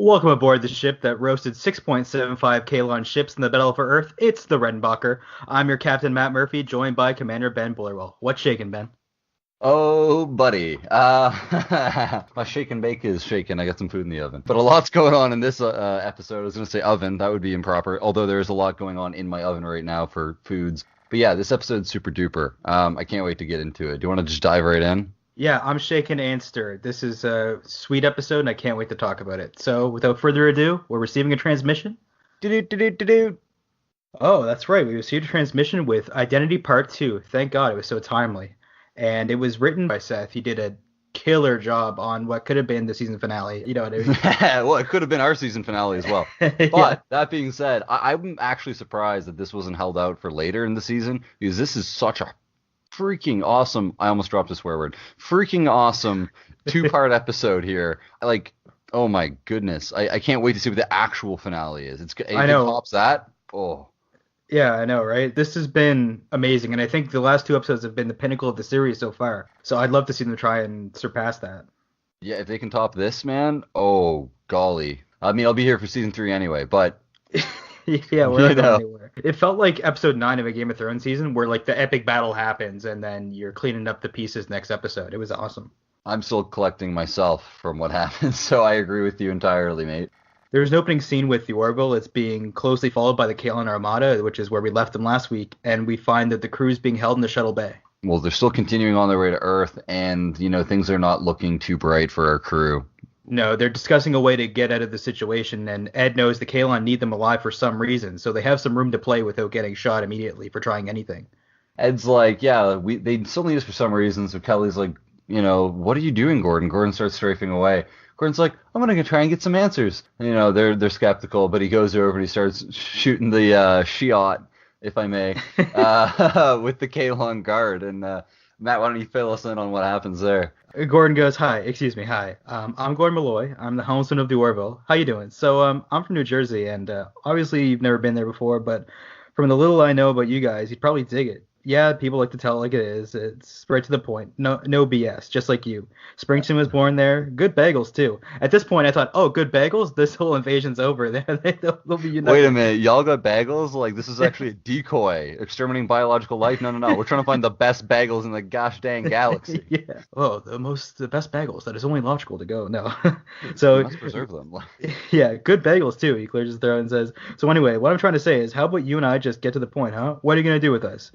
Welcome aboard the ship that roasted 6.75 Kalon ships in the Battle for Earth. It's the Redenbacher. I'm your captain, Matt Murphy, joined by Commander Ben Bullerwell. What's shaking, Ben? Oh, buddy. My shake and bake is shaking. I got some food in the oven. But a lot's going on in this episode. I was going to say oven. That would be improper. Although there is a lot going on in my oven right now for foods. But yeah, this episode's super duper. I can't wait to get into it. Do you want to just dive right in? Yeah, I'm shaken and stirred. This is a sweet episode, and I can't wait to talk about it. So, without further ado, we're receiving a transmission. Do-do-do-do-do-do. Oh, that's right. We received a transmission with Identity Part 2. Thank God it was so timely. And it was written by Seth. He did a killer job on what could have been the season finale. You know what I mean? Well, it could have been our season finale as well. Yeah. But that being said, I'm actually surprised that this wasn't held out for later in the season because this is such a freaking awesome. I almost dropped a swear word. Freaking awesome two-part episode here. Like, oh my goodness, I can't wait to see what the actual finale is. If I it know. tops that, oh Yeah, I know, right? This has been amazing, and I think the last two episodes have been the pinnacle of the series so far. So I'd love to see them try and surpass that. yeah, if they can top this, man, oh golly. I mean, I'll be here for season 3 anyway, but Yeah, we're you not going know. anywhere. It felt like episode 9 of a Game of Thrones season where like the epic battle happens and then you're cleaning up the pieces next episode. It was awesome. I'm still collecting myself from what happened, so I agree with you entirely, mate. There's an opening scene with the Orville. It's being closely followed by the Kaelin Armada, which is where we left them last week, and we find that the crew's being held in the shuttle bay. Well, they're still continuing on their way to Earth, and things are not looking too bright for our crew. No, they're discussing a way to get out of the situation, and Ed knows the Kaelon need them alive for some reason, so they have some room to play without getting shot immediately for trying anything. Ed's like, yeah, they still need us for some reason. So Kelly's like, what are you doing, Gordon? Gordon starts strafing away. Gordon's like, I'm gonna go try and get some answers. And, they're skeptical, but he goes over and he starts shooting the Shiat, if I may, with the Kalon guard. And Matt, why don't you fill us in on what happens there? Gordon goes, hi, excuse me, hi. I'm Gordon Malloy. I'm the helmsman of the Orville. How you doing? So, I'm from New Jersey, and obviously you've never been there before, but from the little I know about you guys, you'd probably dig it. Yeah, people like to tell it like it is. It's right to the point. No BS, just like you. Springsteen was born there. Good bagels, too. At this point, I thought, oh, good bagels? This whole invasion's over. They'll be Wait united. a minute, y'all got bagels? Like, this is actually a decoy, exterminating biological life? No, no, no. We're trying to find the best bagels in the gosh dang galaxy. Yeah. Oh, the best bagels. That is only logical to go. No. We So must preserve them. yeah, good bagels too. He clears his throat and says, so anyway, what I'm trying to say is, how about you and I just get to the point, huh? What are you gonna do with us?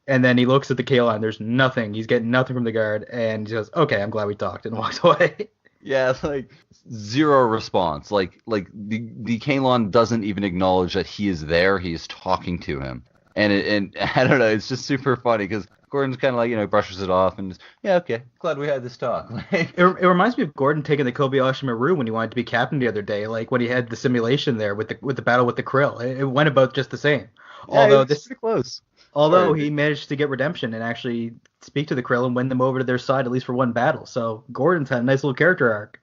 And then he looks at the Kaline. There's nothing. He's getting nothing from the guard, and he goes, okay, I'm glad we talked, and walks away. Yeah, like zero response. Like the Kalon doesn't even acknowledge that he is there. He is talking to him, and I don't know. It's just super funny because Gordon's kind of like brushes it off and just, yeah, okay, glad we had this talk. It reminds me of Gordon taking the Kobayashi Maru when he wanted to be captain the other day, like when he had the simulation there with the battle with the Krill. It went about just the same. Yeah, Although it's pretty close. although Sorry. he managed to get redemption and actually speak to the Krill and win them over to their side at least for one battle. So Gordon's had a nice little character arc.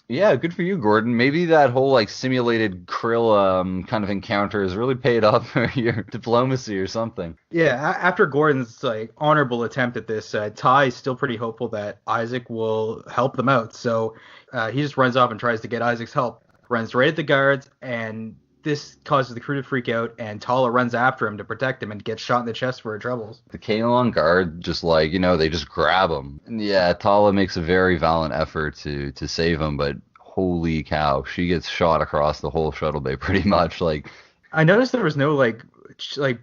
Yeah, good for you, Gordon. Maybe that whole like simulated Krill kind of encounter has really paid off for your diplomacy or something. Yeah, after Gordon's like honorable attempt at this, Ty is still pretty hopeful that Isaac will help them out. So he just runs off and tries to get Isaac's help. Runs right at the guards, and this causes the crew to freak out. And Tala runs after him to protect him and gets shot in the chest for her troubles. The Kalon guard just like, they just grab him. And yeah, Tala makes a very valiant effort to save him, but holy cow, she gets shot across the whole shuttle bay pretty much. Like, I noticed there was no like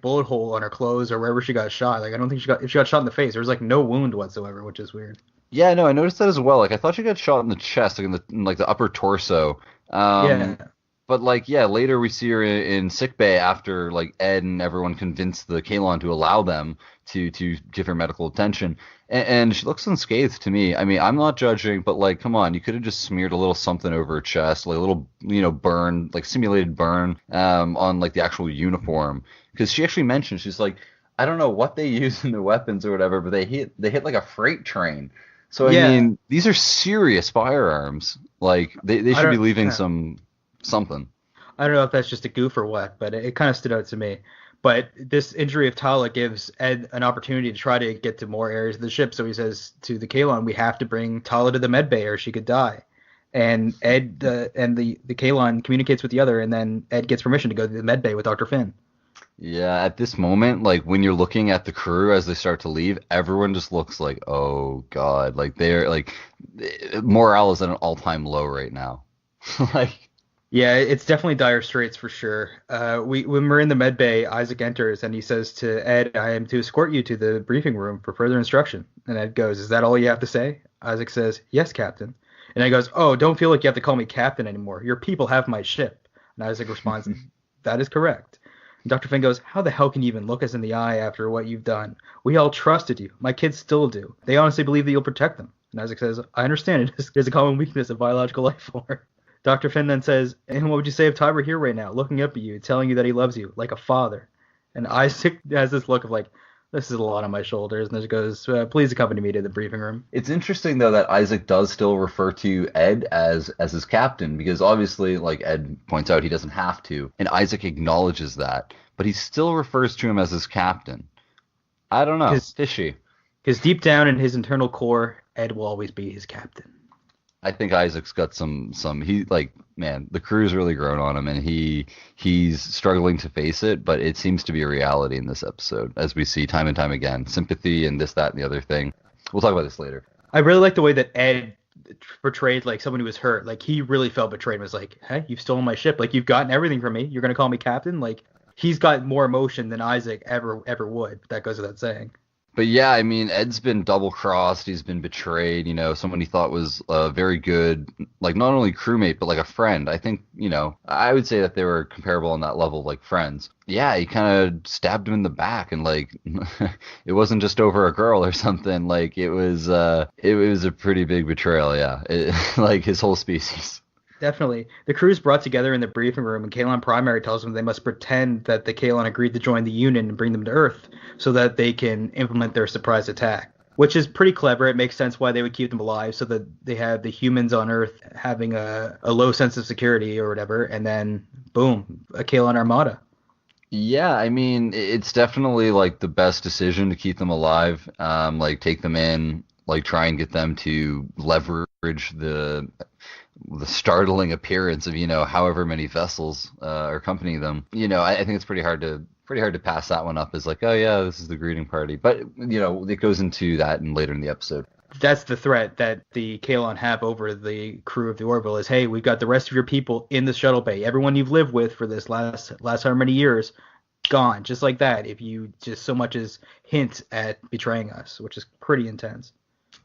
bullet hole on her clothes or wherever she got shot. Like I don't think if she got shot in the face, there was like no wound whatsoever, which is weird. yeah, no, I noticed that as well. Like, I thought she got shot in the chest, like in the upper torso. Yeah. But like, yeah, later we see her in sick bay after like Ed and everyone convinced the Kalon to allow them to give her medical attention, and she looks unscathed to me. I mean, I'm not judging, but like, come on, you could have just smeared a little something over her chest, like a little burn, like simulated burn, on like the actual uniform, because she actually mentioned she's like, I don't know what they use in the weapons or whatever, but they hit like a freight train. So I Yeah. mean, these are serious firearms. Like they I should be don't. leaving Yeah. something. I don't know if that's just a goof or what, but it kind of stood out to me. But this injury of Tala gives Ed an opportunity to try to get to more areas of the ship. So he says to the Kalon, we have to bring Tala to the med bay or she could die. And Ed and the Kalon communicates with the other, and then Ed gets permission to go to the med bay with Dr. Finn. Yeah, at this moment, like when you're looking at the crew as they start to leave, everyone just looks like, oh God, like they're like morale is at an all-time low right now. Like, Yeah, it's definitely dire straits for sure. We when we're in the med bay, Isaac enters and he says to Ed, "I am to escort you to the briefing room for further instruction." And Ed goes, "Is that all you have to say?" Isaac says, "Yes, Captain." And Ed goes, "Oh, don't feel like you have to call me Captain anymore. Your people have my ship." And Isaac responds, "That is correct." And Dr. Finn goes, "How the hell can you even look us in the eye after what you've done? We all trusted you. My kids still do. They honestly believe that you'll protect them." And Isaac says, "I understand it is a common weakness of biological life form." Dr. Finn then says, "And what would you say if Ty were here right now, looking up at you, telling you that he loves you, like a father?" And Isaac has this look of like, this is a lot on my shoulders, and then he goes, "Please accompany me to the briefing room." it's interesting though that Isaac does still refer to Ed as his captain because obviously, like Ed points out, he doesn't have to, and Isaac acknowledges that, but he still refers to him as his captain. I don't know, Because fishy. deep down in his internal core, Ed will always be his captain. I think Isaac's got some he like man, the crew's really grown on him and he's struggling to face it, but it seems to be a reality in this episode, as we see time and time again. Sympathy and this, that, and the other thing. We'll talk about this later. I really like the way that Ed portrayed like someone who was hurt. Like he really felt betrayed and was like, "Hey, you've stolen my ship. Like you've gotten everything from me. You're gonna call me captain?" Like he's got more emotion than Isaac ever would. That goes without saying. But yeah, I mean, Ed's been double crossed. He's been betrayed. You know, someone he thought was a very good, like not only crewmate but like a friend. I think, you know, I would say that they were comparable on that level, like friends. Yeah, he kind of stabbed him in the back, and like, it wasn't just over a girl or something. Like it was a pretty big betrayal. Yeah, like his whole species. Definitely. The crew's brought together in the briefing room, and Kalon Primary tells them they must pretend that the Kalon agreed to join the Union and bring them to Earth so that they can implement their surprise attack. Which is pretty clever. It makes sense why they would keep them alive so that they have the humans on Earth having a low sense of security or whatever, and then boom, a Kalon Armada. Yeah, I mean, it's definitely like the best decision to keep them alive. Like take them in, like try and get them to leverage the startling appearance of, you know, however many vessels are accompanying them. You know, I think it's pretty hard to pass that one up as like, oh yeah, this is the greeting party. But you know, it goes into that and later in the episode. That's the threat that the Kalon have over the crew of the Orville is, hey, we've got the rest of your people in the shuttle bay. Everyone you've lived with for this last how many years, gone. Just like that. If you just so much as hint at betraying us, which is pretty intense.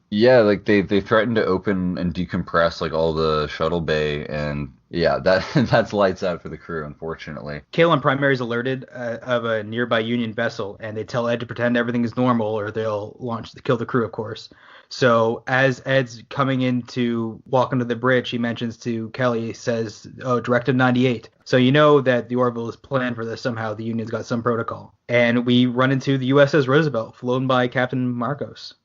Yeah, like they threatened to open and decompress like all the shuttle bay, and yeah, that that's lights out for the crew, unfortunately. Kalon Primary is alerted of a nearby Union vessel, and they tell Ed to pretend everything is normal, or they'll kill the crew, of course. So as Ed's coming in to walk onto the bridge, he mentions to Kelly, says, "Oh, Directive 98." So you know that the Orville is planned for this somehow. The Union's got some protocol, and we run into the USS Roosevelt, flown by Captain Marcos.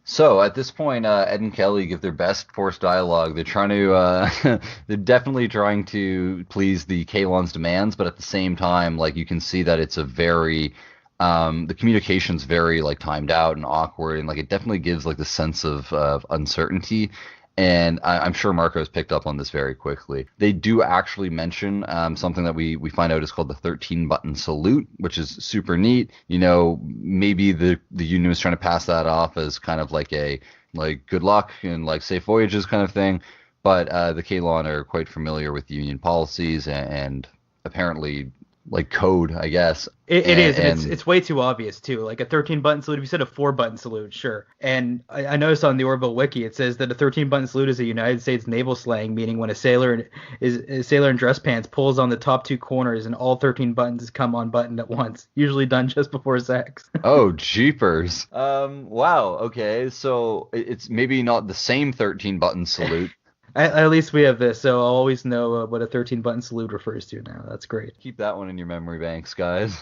So at this point, Ed and Kelly give their best forced dialogue. They're trying to, they're definitely trying to please the Kalon's demands, but at the same time, like you can see that it's a very, the communication's very like timed out and awkward, and like it definitely gives like the sense of uncertainty. And I'm sure Marcos picked up on this very quickly. They do actually mention something that we find out is called the 13 button salute, which is super neat. You know, maybe the Union was trying to pass that off as kind of like a like good luck and like safe voyages kind of thing. But the Kalon are quite familiar with Union policies and apparently like code, I guess. It is, and it's way too obvious too. Like a 13 button salute. If you said a 4 button salute, sure. And I noticed on the Orville wiki it says that a 13 button salute is a United States naval slang, meaning when a sailor in dress pants pulls on the top two corners and all 13 buttons come unbuttoned at once, usually done just before sex. Oh, jeepers. Wow. Okay, so it's maybe not the same 13 button salute. At least we have this, so I'll always know what a 13 button salute refers to now. That's great. Keep that one in your memory banks, guys.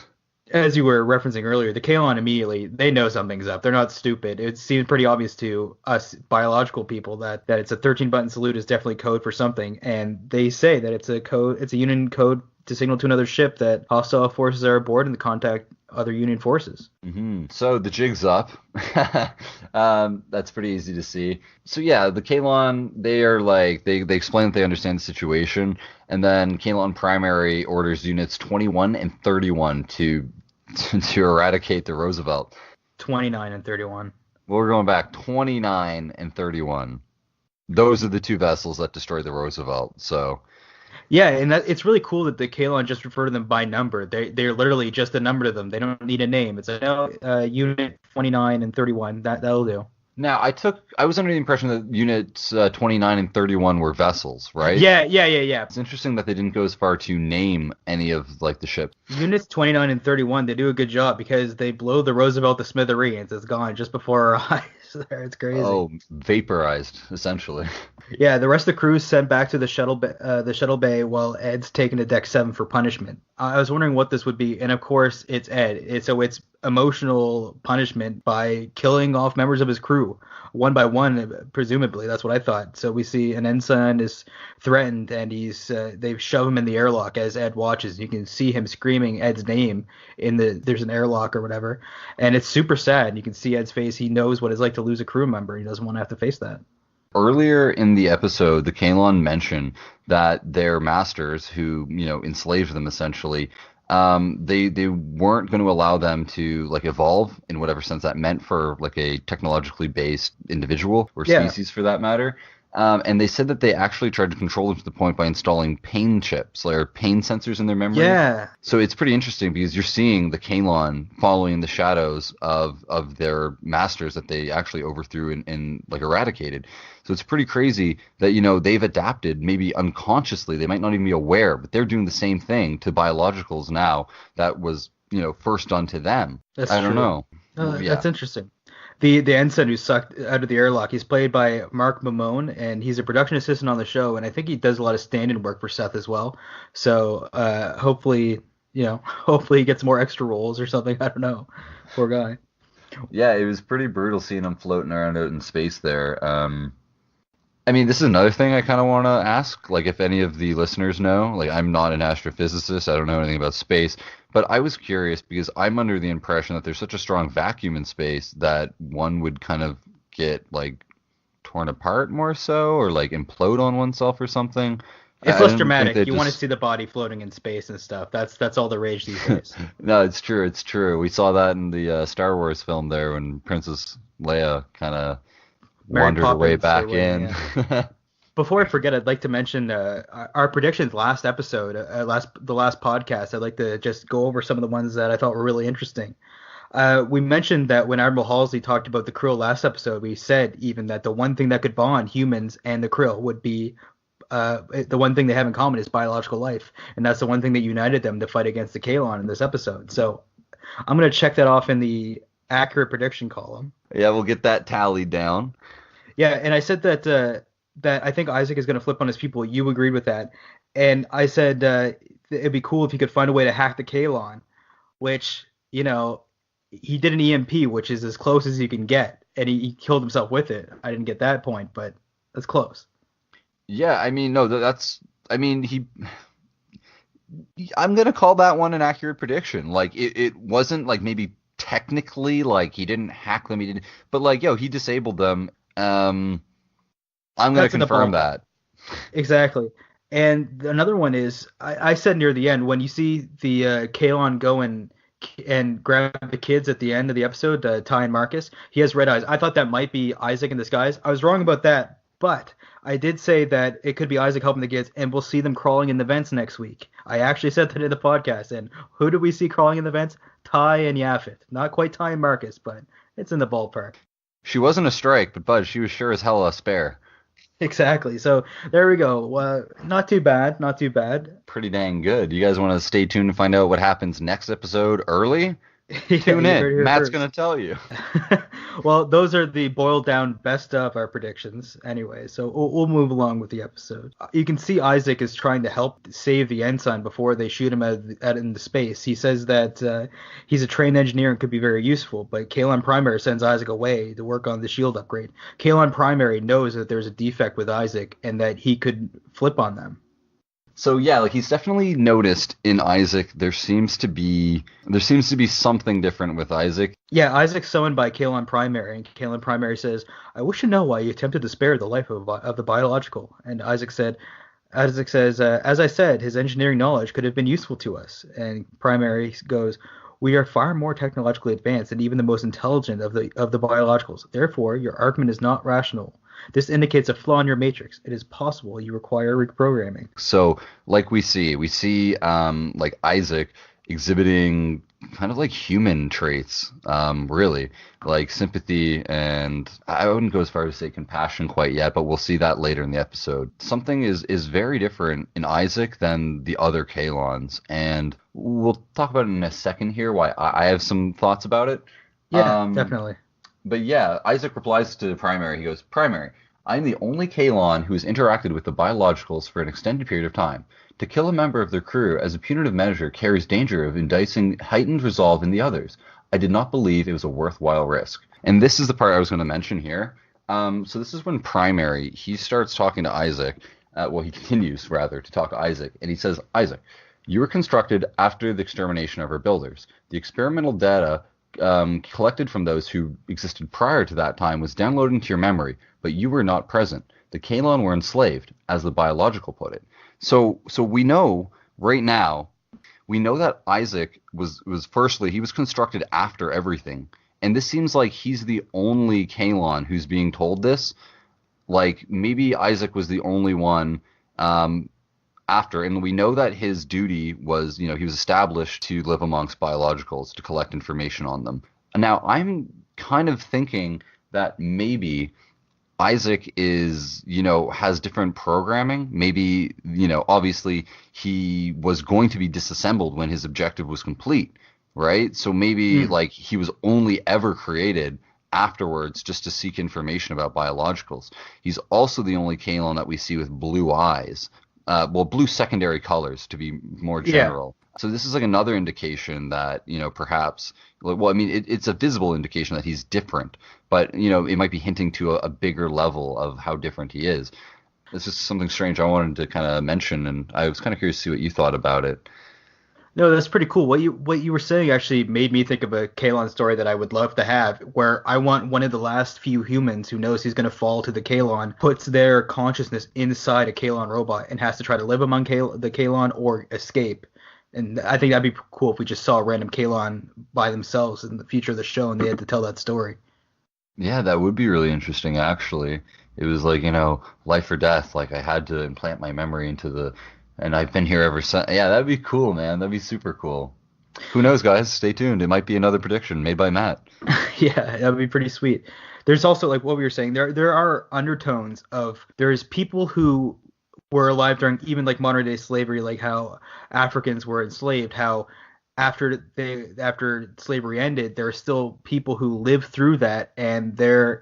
As you were referencing earlier, the Kalon immediately, they know something's up. They're not stupid. It seems pretty obvious to us biological people that it's a 13 button salute is definitely code for something. And they say that it's a code, it's a Union code to signal to another ship that hostile forces are aboard and to contact other Union forces. So the jig's up. That's pretty easy to see. So yeah, the Kalon, they are like they explain that they understand the situation, and then Kalon Primary orders units 21 and 31 to eradicate the Roosevelt. 29 and 31. Well, we're going back 29 and 31. Those are the two vessels that destroyed the Roosevelt. So Yeah, and it's really cool that the Kalon just refer to them by number. They're literally just a number to them. They don't need a name. It's like, no, unit 29 and 31. That'll do. now I was under the impression that units 29 and 31 were vessels, right? Yeah. It's interesting that they didn't go as far to name any of like the ships. Units 29 and 31, they do a good job because they blow the Roosevelt to smithereens. It's gone just before our eyes. There, it's crazy. Oh, vaporized essentially. Yeah, the rest of the crew is sent back to the shuttle bay while Ed's taken to deck 7 for punishment. I was wondering what this would be, and of course it's Ed. It's emotional punishment by killing off members of his crew one by one, presumably. That's what I thought. So we see an ensign is threatened, and they shove him in the airlock as Ed watches. You can see him screaming Ed's name there's an airlock or whatever, and it's super sad. You can see Ed's face. He knows what it's like to lose a crew member. He doesn't want to have to face that. Earlier in the episode, the Kalon mentioned that their masters, who enslaved them essentially, they weren't going to allow them to like evolve in whatever sense that meant for like a technologically based individual or species for that matter. And they said that they actually tried to control them to the point by installing pain chips, or pain sensors in their memory. Yeah. So it's pretty interesting because you're seeing the Kalon following the shadows of their masters that they actually overthrew and like eradicated. So it's pretty crazy that, they've adapted maybe unconsciously. They might not even be aware, but they're doing the same thing to biologicals now that was, first done to them. That's I don't true. know. That's interesting. The ensign who's sucked out of the airlock, he's played by Mark Mamone, and he's a production assistant on the show, and I think he does a lot of stand-in work for Seth as well. So hopefully he gets more extra roles or something. I don't know. Poor guy. Yeah, it was pretty brutal seeing him floating around out in space there. I mean, this is another thing I kind of want to ask, like if any of the listeners know. Like, I'm not an astrophysicist, I don't know anything about space, but I was curious because I'm under the impression that there's such a strong vacuum in space that one would kind of get like torn apart more so, or like implode on oneself or something. It's I less didn't think dramatic. they'd You want to just- see the body floating in space and stuff. That's all the rage these days. No, it's true. It's true. We saw that in the Star Wars film there when Princess Leia kind of Mary wandered her way Poppins, back or in. yeah. Before I forget, I'd like to mention our predictions last episode, the last podcast. I'd like to just go over some of the ones that I thought were really interesting. We mentioned that when Admiral Halsey talked about the Krill last episode, we said even that the one thing that could bond humans and the Krill would be the one thing they have in common is biological life, and that's the one thing that united them to fight against the Kalon in this episode. So I'm going to check that off in the accurate prediction column. Yeah, we'll get that tallied down. Yeah, and I said that I think Isaac is going to flip on his people. You agreed with that, and I said it'd be cool if he could find a way to hack the Kalon, which he did an EMP, which is as close as you can get, and he killed himself with it. I didn't get that point, but that's close. Yeah, I mean, no, I'm gonna call that one an accurate prediction. Like, it wasn't like maybe technically like he didn't hack them, but like, he disabled them. I'm gonna That's in the confirm ballpark. that. Exactly. And another one is I said near the end when you see the Kalon go and grab the kids at the end of the episode, Ty and Marcus, he has red eyes. I thought that might be Isaac in disguise. I was wrong about that, but I did say that it could be Isaac helping the kids, and we'll see them crawling in the vents next week. I actually said that in the podcast, and who do we see crawling in the vents? Ty and Yaphit. Not quite Ty and Marcus, but it's in the ballpark. She wasn't a strike, but Bud, she was sure as hell a spare. Exactly. So there we go. Not too bad. Not too bad. Pretty dang good. You guys want to stay tuned to find out what happens next episode early? Yeah, Tune you heard it in. here Matt's first. gonna tell you. Well, those are the boiled down best of our predictions anyway, so we'll move along with the episode. You can see Isaac is trying to help save the ensign before they shoot him out into space. He says that he's a trained engineer and could be very useful, but Kalon Primary sends Isaac away to work on the shield upgrade. Kalon Primary knows that there's a defect with Isaac and that he could flip on them. So yeah, like he's definitely noticed in Isaac there seems to be something different with Isaac. Yeah, Isaac's summoned by Kalon Primary, and Kalon Primary says, "I wish to know why you attempted to spare the life of the biological." And Isaac says, "As I said, his engineering knowledge could have been useful to us." And Primary goes, "We are far more technologically advanced than even the most intelligent of the biologicals. Therefore, your argument is not rational. This indicates a flaw in your matrix. It is possible you require reprogramming." So like we see like Isaac exhibiting kind of like human traits, really like sympathy, and I wouldn't go as far as to say compassion quite yet, but we'll see that later in the episode. Something is very different in Isaac than the other Kalons, and we'll talk about it in a second here why I have some thoughts about it. Yeah, Um, definitely. but yeah, Isaac replies to Primary. He goes, Primary, I am the only Kalon who has interacted with the biologicals for an extended period of time. To kill a member of their crew as a punitive measure carries danger of inducing heightened resolve in the others. I did not believe it was a worthwhile risk. And this is the part I was going to mention here. So this is when Primary, he starts talking to Isaac. Well, he continues, rather, to talk to Isaac. And he says, Isaac, you were constructed after the extermination of our builders. The experimental data collected from those who existed prior to that time was downloaded into your memory, but you were not present. The Kalon were enslaved, as the biological put it. So we know right now, we know that Isaac was firstly he was constructed after everything, and this seems like he's the only Kalon who's being told this. Like maybe Isaac was the only one um, after, and we know that his duty was, he was established to live amongst biologicals to collect information on them. Now, I'm kind of thinking that maybe Isaac is, has different programming. Maybe, obviously he was going to be disassembled when his objective was complete, right? So maybe Hmm. like he was only ever created afterwards just to seek information about biologicals. He's also the only Kalon that we see with blue eyes. Well, blue secondary colors to be more Yeah. general. So this is like another indication that, perhaps, well, I mean, it's a visible indication that he's different, but, it might be hinting to a bigger level of how different he is. This is something strange I wanted to kind of mention, and I was kind of curious to see what you thought about it. No, that's pretty cool. What you were saying actually made me think of a Kalon story that I would love to have, where I want one of the last few humans who knows he's going to fall to the Kalon, puts their consciousness inside a Kalon robot and has to try to live among the Kalon or escape. And I think that'd be cool if we just saw a random Kalon by themselves in the future of the show and they had to tell that story. Yeah, that would be really interesting, actually. It was like, life or death. Like I had to implant my memory into and I've been here ever since. Yeah, that'd be cool, man. That'd be super cool. Who knows, guys? Stay tuned. It might be another prediction made by Matt. Yeah, that would be pretty sweet. There's also like what we were saying. There are undertones of there's people who were alive during even like modern day slavery, like how Africans were enslaved, how after slavery ended, there are still people who lived through that, and their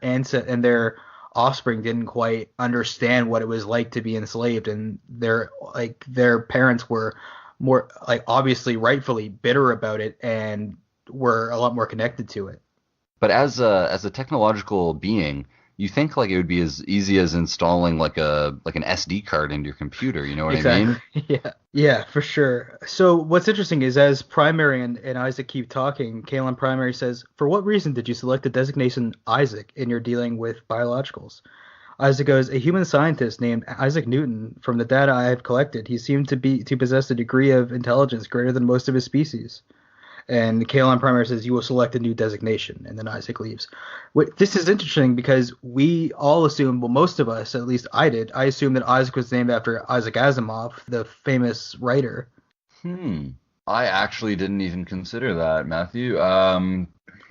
offspring didn't quite understand what it was like to be enslaved, and their parents were more like obviously rightfully bitter about it and were a lot more connected to it. But as a technological being, you think like it would be as easy as installing like an SD card into your computer. You know what I Exactly. mean? Yeah. Yeah, for sure. So what's interesting is as Primary and Isaac keep talking, Kalen Primary says, "For what reason did you select the designation Isaac in your dealing with biologicals?" Isaac goes, "A human scientist named Isaac Newton. From the data I have collected, he seemed to possess a degree of intelligence greater than most of his species." And Kalen Primary says, "You will select a new designation," and then Isaac leaves. This is interesting because we all assume, well, most of us, at least I did, I assumed that Isaac was named after Isaac Asimov, the famous writer. Hmm. I actually didn't even consider that, Matthew.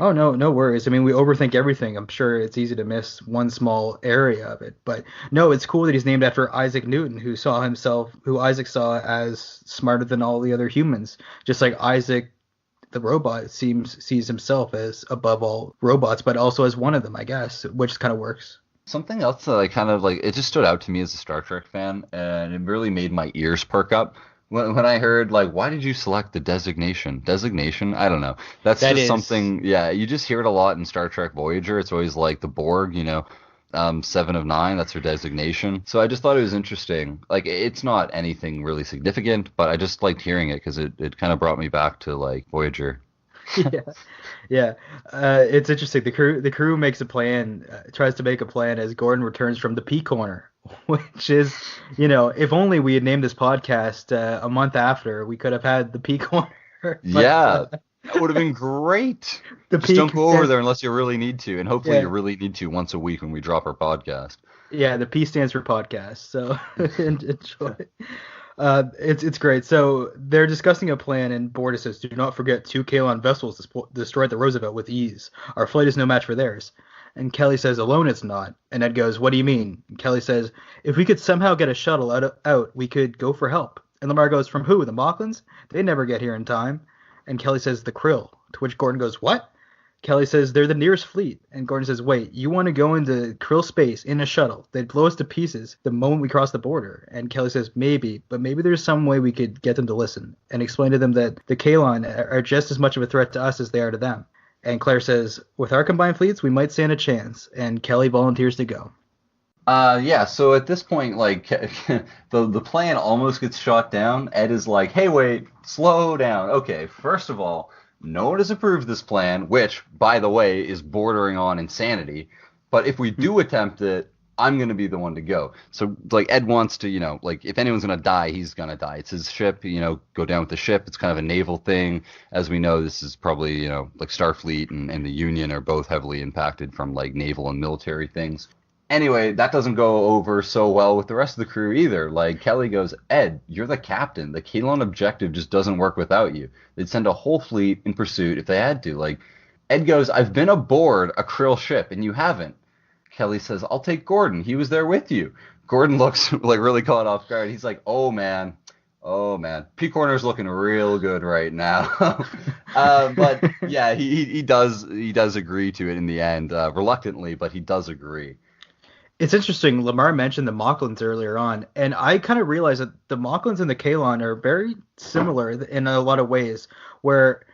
Oh, no, no worries. I mean, we overthink everything. I'm sure it's easy to miss one small area of it. But no, it's cool that he's named after Isaac Newton, who Isaac saw as smarter than all the other humans. Just like Isaac the robot sees himself as above all robots, but also as one of them, I guess, which kind of works. Something else that I kind of like, it just stood out to me as a Star Trek fan, and it really made my ears perk up when I heard, like, why did you select the designation? Designation? I don't know. That's That just is, something, yeah, you just hear it a lot in Star Trek Voyager. It's always like the Borg, 7 of 9. That's her designation. So I just thought it was interesting. Like, it's not anything really significant, but I just liked hearing it because it kind of brought me back to like Voyager. Yeah, yeah. It's interesting. The crew makes a plan, tries to make a plan as Gordon returns from the P corner, which is, if only we had named this podcast a month after, we could have had the P corner. But Yeah, that would have been great. the Just don't P, go over there unless you really need to, and hopefully you yeah, really need to once a week when we drop our podcast. yeah, the P stands for podcast. So enjoy. It's great. So they're discussing a plan, and Borda says, "Do not forget, 2 Kalon vessels destroyed the Roosevelt with ease. Our flight is no match for theirs." And Kelly says, "Alone it's not." And Ed goes, "What do you mean?" And Kelly says, "If we could somehow get a shuttle out, we could go for help." And Lamar goes, "From who? The Mocklins? They never get here in time." And Kelly says, "The Krill." To which Gordon goes, "What?" Kelly says, "They're the nearest fleet." And Gordon says, "Wait, you want to go into Krill space in a shuttle? They'd blow us to pieces the moment we cross the border." And Kelly says, "Maybe, but maybe there's some way we could get them to listen and explain to them that the Kalon are just as much of a threat to us as they are to them." And Claire says, "With our combined fleets, we might stand a chance." And Kelly volunteers to go. Yeah, so at this point, like, the plan almost gets shot down. Ed is like, hey, wait, slow down. Okay, first of all, no one has approved this plan, which, by the way, is bordering on insanity. But if we do attempt it, I'm going to be the one to go. So, like, Ed wants to, like, if anyone's going to die, he's going to die. It's his ship, go down with the ship. It's kind of a naval thing. As we know, this is probably, like Starfleet and the Union are both heavily impacted from, like, naval and military things. Anyway, that doesn't go over so well with the rest of the crew either. Like, Kelly goes, Ed, you're the captain. The Kalon objective just doesn't work without you. They'd send a whole fleet in pursuit if they had to. Like, Ed goes, I've been aboard a Krill ship, and you haven't. Kelly says, I'll take Gordon. He was there with you. Gordon looks like really caught off guard. He's like, oh, man. Oh, man. P-Corner's looking real good right now. But, yeah, he does agree to it in the end, reluctantly, but he does agree. It's interesting. Lamar mentioned the Mocklins earlier on, and I kind of realized that the Mocklins and the Kalon are very similar in a lot of ways, where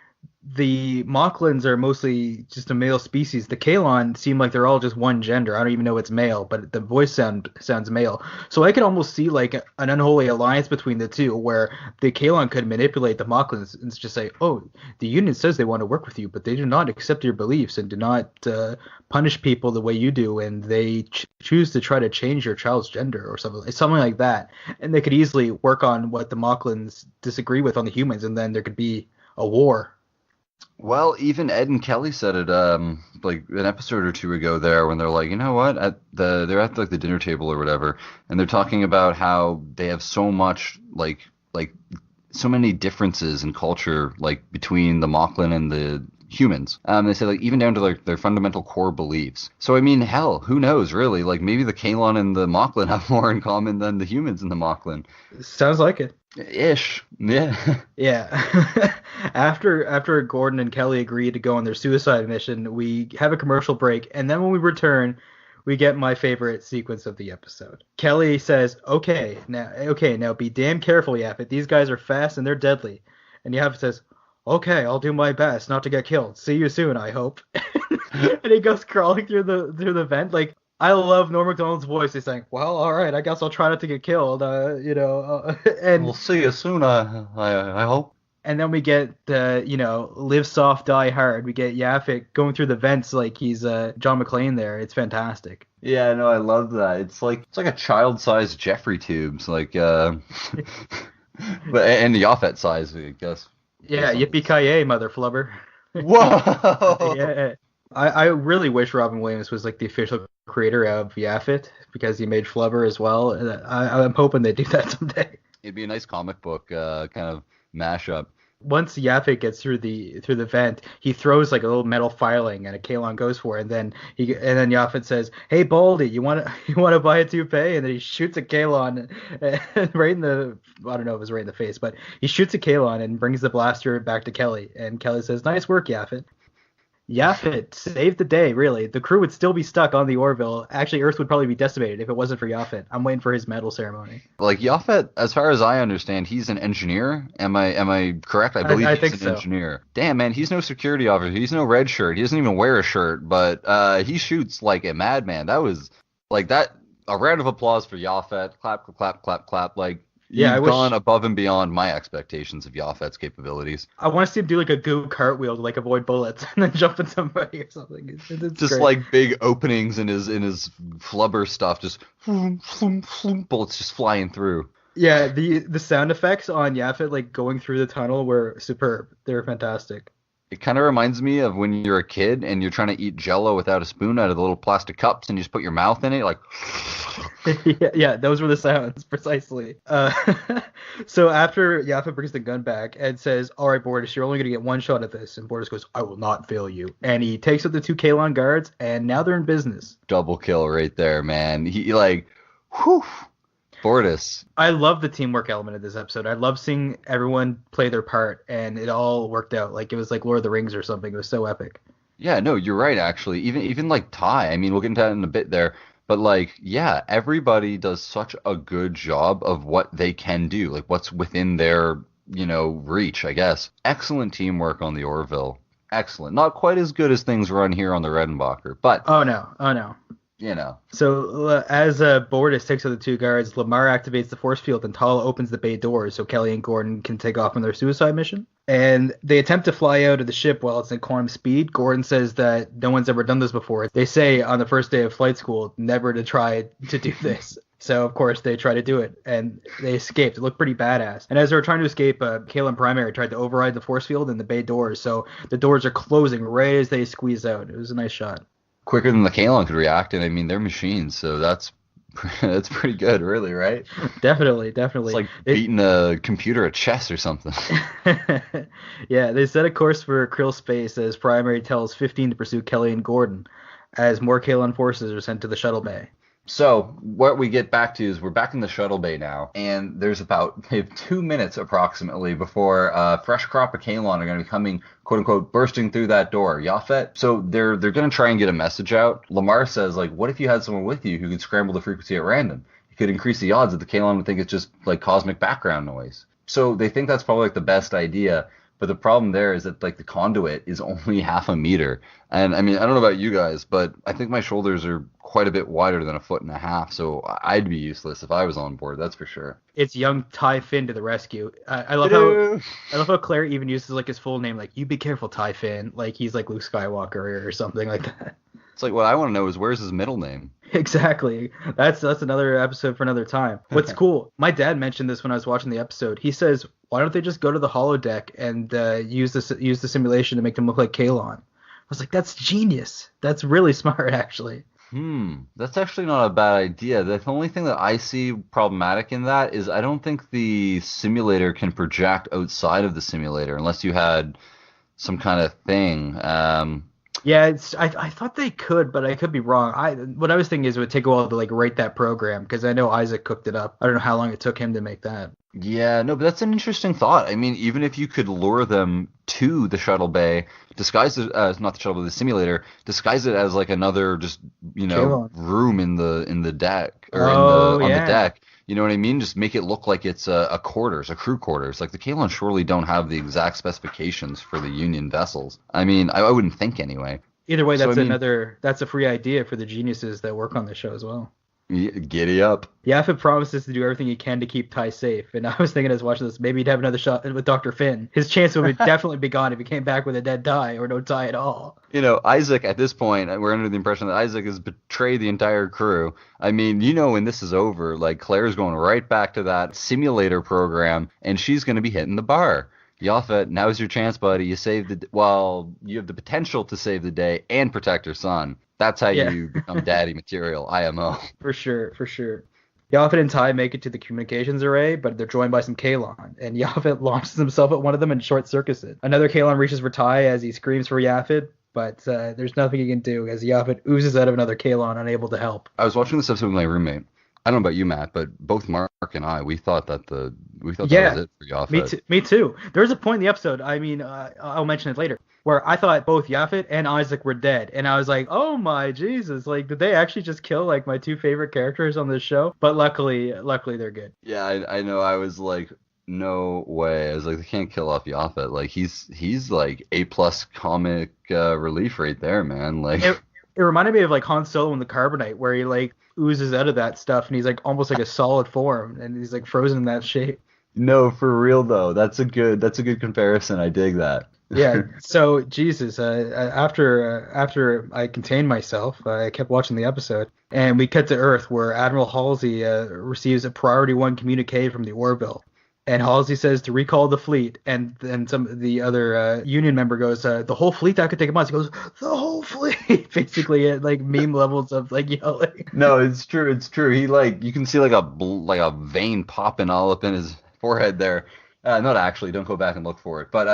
the Mocklins are mostly just a male species. The Kalon seem like they're all just one gender. I don't even know it's male, but the voice sounds male. So I could almost see like an unholy alliance between the two, where the Kalon could manipulate the Mocklins and just say, "Oh, the Union says they want to work with you, but they do not accept your beliefs and do not punish people the way you do, and they choose to try to change your child's gender or something like that." And they could easily work on what the Mocklins disagree with on the humans, and then there could be a war. Well, even Ed and Kelly said it, like an episode or two ago there, when they're like, you know what, they're at like the dinner table or whatever, and they're talking about how they have so much like so many differences in culture, like between the Mocklin and the humans. They say like even down to like their fundamental core beliefs. So I mean, hell, who knows really? Like maybe the Kalon and the Mocklin have more in common than the humans and the Mocklin. Sounds like it. Ish, yeah. Yeah. After Gordon and Kelly agree to go on their suicide mission, we have a commercial break, and then when we return, we get my favorite sequence of the episode. Kelly says, now be damn careful, Yaphit. These guys are fast and they're deadly." And Yaphit says, "Okay, I'll do my best not to get killed. See you soon, I hope." And he goes crawling through the vent. Like, I love Norm Macdonald's voice. He's saying, "Well, all right, I guess I'll try not to get killed." And We'll see you soon. I hope. and then we get live soft, die hard. We get Yaphit going through the vents like he's John McClane there. It's fantastic. Yeah, no, I love that. It's like a child-sized Jeffrey tubes, like but and the Yaphit size, I guess. Yeah, yippee-ki-yay, mother flubber. Whoa! Yeah. I really wish Robin Williams was like the official creator of Yaphit because he made Flubber as well. I'm hoping they do that someday. It'd be a nice comic book kind of mashup. Once Yaphit gets through the vent, he throws like a little metal filing, and a Kalon goes for it. And then Yaphit says, "Hey, Baldy, you want to buy a toupee?" And then he shoots a Kalon right in the, I don't know if it was right in the face, but he shoots a Kalon and brings the blaster back to Kelly. And Kelly says, "Nice work, Yaphit." Yaphit saved the day, really. The crew would still be stuck on the Orville. Actually, Earth would probably be decimated if it wasn't for Yaphit. I'm waiting for his medal ceremony. Like Yaphit, as far as I understand, he's an engineer. Am I correct? I believe I he's think an so. engineer. Damn, man, he's no security officer. He's no red shirt. He doesn't even wear a shirt, but he shoots like a madman. That was Like that, a round of applause for Yaphit. Clap, clap, clap, clap. Like Yeah, I you've gone wish above and beyond my expectations of Yaphit's capabilities. I want to see him do like a goo cartwheel to like avoid bullets and then jump in somebody or something. It's Just great. like big openings in his flubber stuff, just floom, floom, floom, bullets just flying through. Yeah, the sound effects on Yaphit like going through the tunnel were superb. They were fantastic. It kind of reminds me of when you're a kid and you're trying to eat Jello without a spoon out of the little plastic cups, and you just put your mouth in it, like. Yeah, yeah, those were the sounds precisely. So after Yaphit brings the gun back, Ed says, "All right, Bortus, you're only gonna get one shot at this." And Bortus goes, "I will not fail you." And he takes out the two Kalon guards, and now they're in business. Double kill right there, man. He like, whew, Bortus. I love the teamwork element of this episode. I love seeing everyone play their part, and it all worked out. Like it was like Lord of the Rings or something. It was so epic. Yeah, no, you're right. Actually, even like Ty. I mean, we'll get into that in a bit there. But like, yeah, everybody does such a good job of what they can do, like what's within their reach, I guess. Excellent teamwork on the Orville. Excellent. Not quite as good as things run here on the Redenbacher, but Oh no, oh no. you know. So as Bortus takes out the two guards, Lamar activates the force field and Tala opens the bay doors so Kelly and Gordon can take off on their suicide mission. And they attempt to fly out of the ship while it's in quantum speed. Gordon says that no one's ever done this before. They say on the first day of flight school never to try to do this. So of course they try to do it, and they escaped. It looked pretty badass. And as they were trying to escape, Kalen Primary tried to override the force field in the bay doors, so the doors are closing right as they squeeze out. It was a nice shot. Quicker than the Kalon could react, and I mean they're machines, so that's that's pretty good, really, right? Definitely, It's definitely. like beating a computer at chess or something. Yeah, they set a course for Krill Space as Primary tells 15 to pursue Kelly and Gordon, as more Kalon forces are sent to the shuttle bay. So what we get back to is we're back in the shuttle bay now, and there's about we have 2 minutes approximately before a fresh crop of Kalon are going to be coming, quote unquote, bursting through that door. Yaphit. So they're going to try and get a message out. Lamar says, like, what if you had someone with you who could scramble the frequency at random? You could increase the odds that the Kalon would think it's just like cosmic background noise. So they think that's probably like the best idea. But the problem there is that like the conduit is only half a meter. And I mean, I don't know about you guys, but I think my shoulders are quite a bit wider than a foot and a half. So I'd be useless if I was on board, that's for sure. It's young Ty Finn to the rescue. Ta-da! I love how Claire even uses like his full name, like "You be careful, Ty Finn," like he's like Luke Skywalker or something like that. It's like what I want to know is where's his middle name? Exactly. That's another episode for another time. What's cool? My dad mentioned this when I was watching the episode. He says, "Why don't they just go to the holodeck and use the simulation to make them look like Kalon?" I was like, "That's genius. That's really smart, actually." That's actually not a bad idea. The only thing that I see problematic in that is I don't think the simulator can project outside of the simulator unless you had some kind of thing. Yeah, I thought they could, but I could be wrong. What I was thinking is it would take a while to like write that program because I know Isaac cooked it up. I don't know how long it took him to make that. Yeah, no, but that's an interesting thought. I mean, even if you could lure them to the shuttle bay, disguise it as not the shuttle bay, the simulator, disguise it as like another just Kalon. room in the deck or Oh on the yeah. deck. You know what I mean? Just make it look like it's a quarters, a crew quarters. Like the Kalon surely don't have the exact specifications for the Union vessels. I mean, I wouldn't think anyway. Either way, So I mean, that's a free idea for the geniuses that work on the show as well. giddy up. Yaphit promises to do everything he can to keep Ty safe, and I was thinking as watching this, maybe he'd have another shot with Dr. Finn. His chance would definitely be gone if he came back with a dead Ty or no Ty at all. Isaac at this point, we're under the impression that Isaac has betrayed the entire crew. I mean, when this is over, like Claire's going right back to that simulator program, and she's going to be hitting the bar. Yaphit, now's your chance, buddy. You have the potential to save the day and protect her son. That's how Yeah, you become daddy material, IMO. for sure, for sure. Yaphit and Ty make it to the communications array, but they're joined by some Kalon, and Yaphit launches himself at one of them and short circuits it. Another Kalon reaches for Ty as he screams for Yaphit, but there's nothing he can do as Yaphit oozes out of another Kalon, unable to help. I was watching this episode with my roommate. I don't know about you, Matt, but both Mark and I, we thought that that Yeah, was it for me Yaphit. too. Me too. There's a point in the episode. I mean, I'll mention it later, where I thought both Yaphit and Isaac were dead, and I was like, "Oh my Jesus! Like, did they actually just kill like my two favorite characters on this show?" But luckily they're good. Yeah, I know. I was like, no way. I was like, they can't kill off Yaphit. Like he's like A plus comic relief right there, man. Like It reminded me of like Han Solo in the Carbonite, where he like oozes out of that stuff, and he's like almost like a solid form, and he's like frozen in that shape. No, for real though. That's a good comparison. I dig that. Yeah. So Jesus, after I contained myself, I kept watching the episode, and we cut to Earth, where Admiral Halsey receives a Priority One communique from the Orville. And Halsey says to recall the fleet, and then some of the other Union member goes, "The whole fleet that could take a month." He goes, "The whole fleet," basically at like meme levels of like yelling. No, it's true. It's true. He like you can see like a vein popping all up in his forehead there. Not actually. Don't go back and look for it, but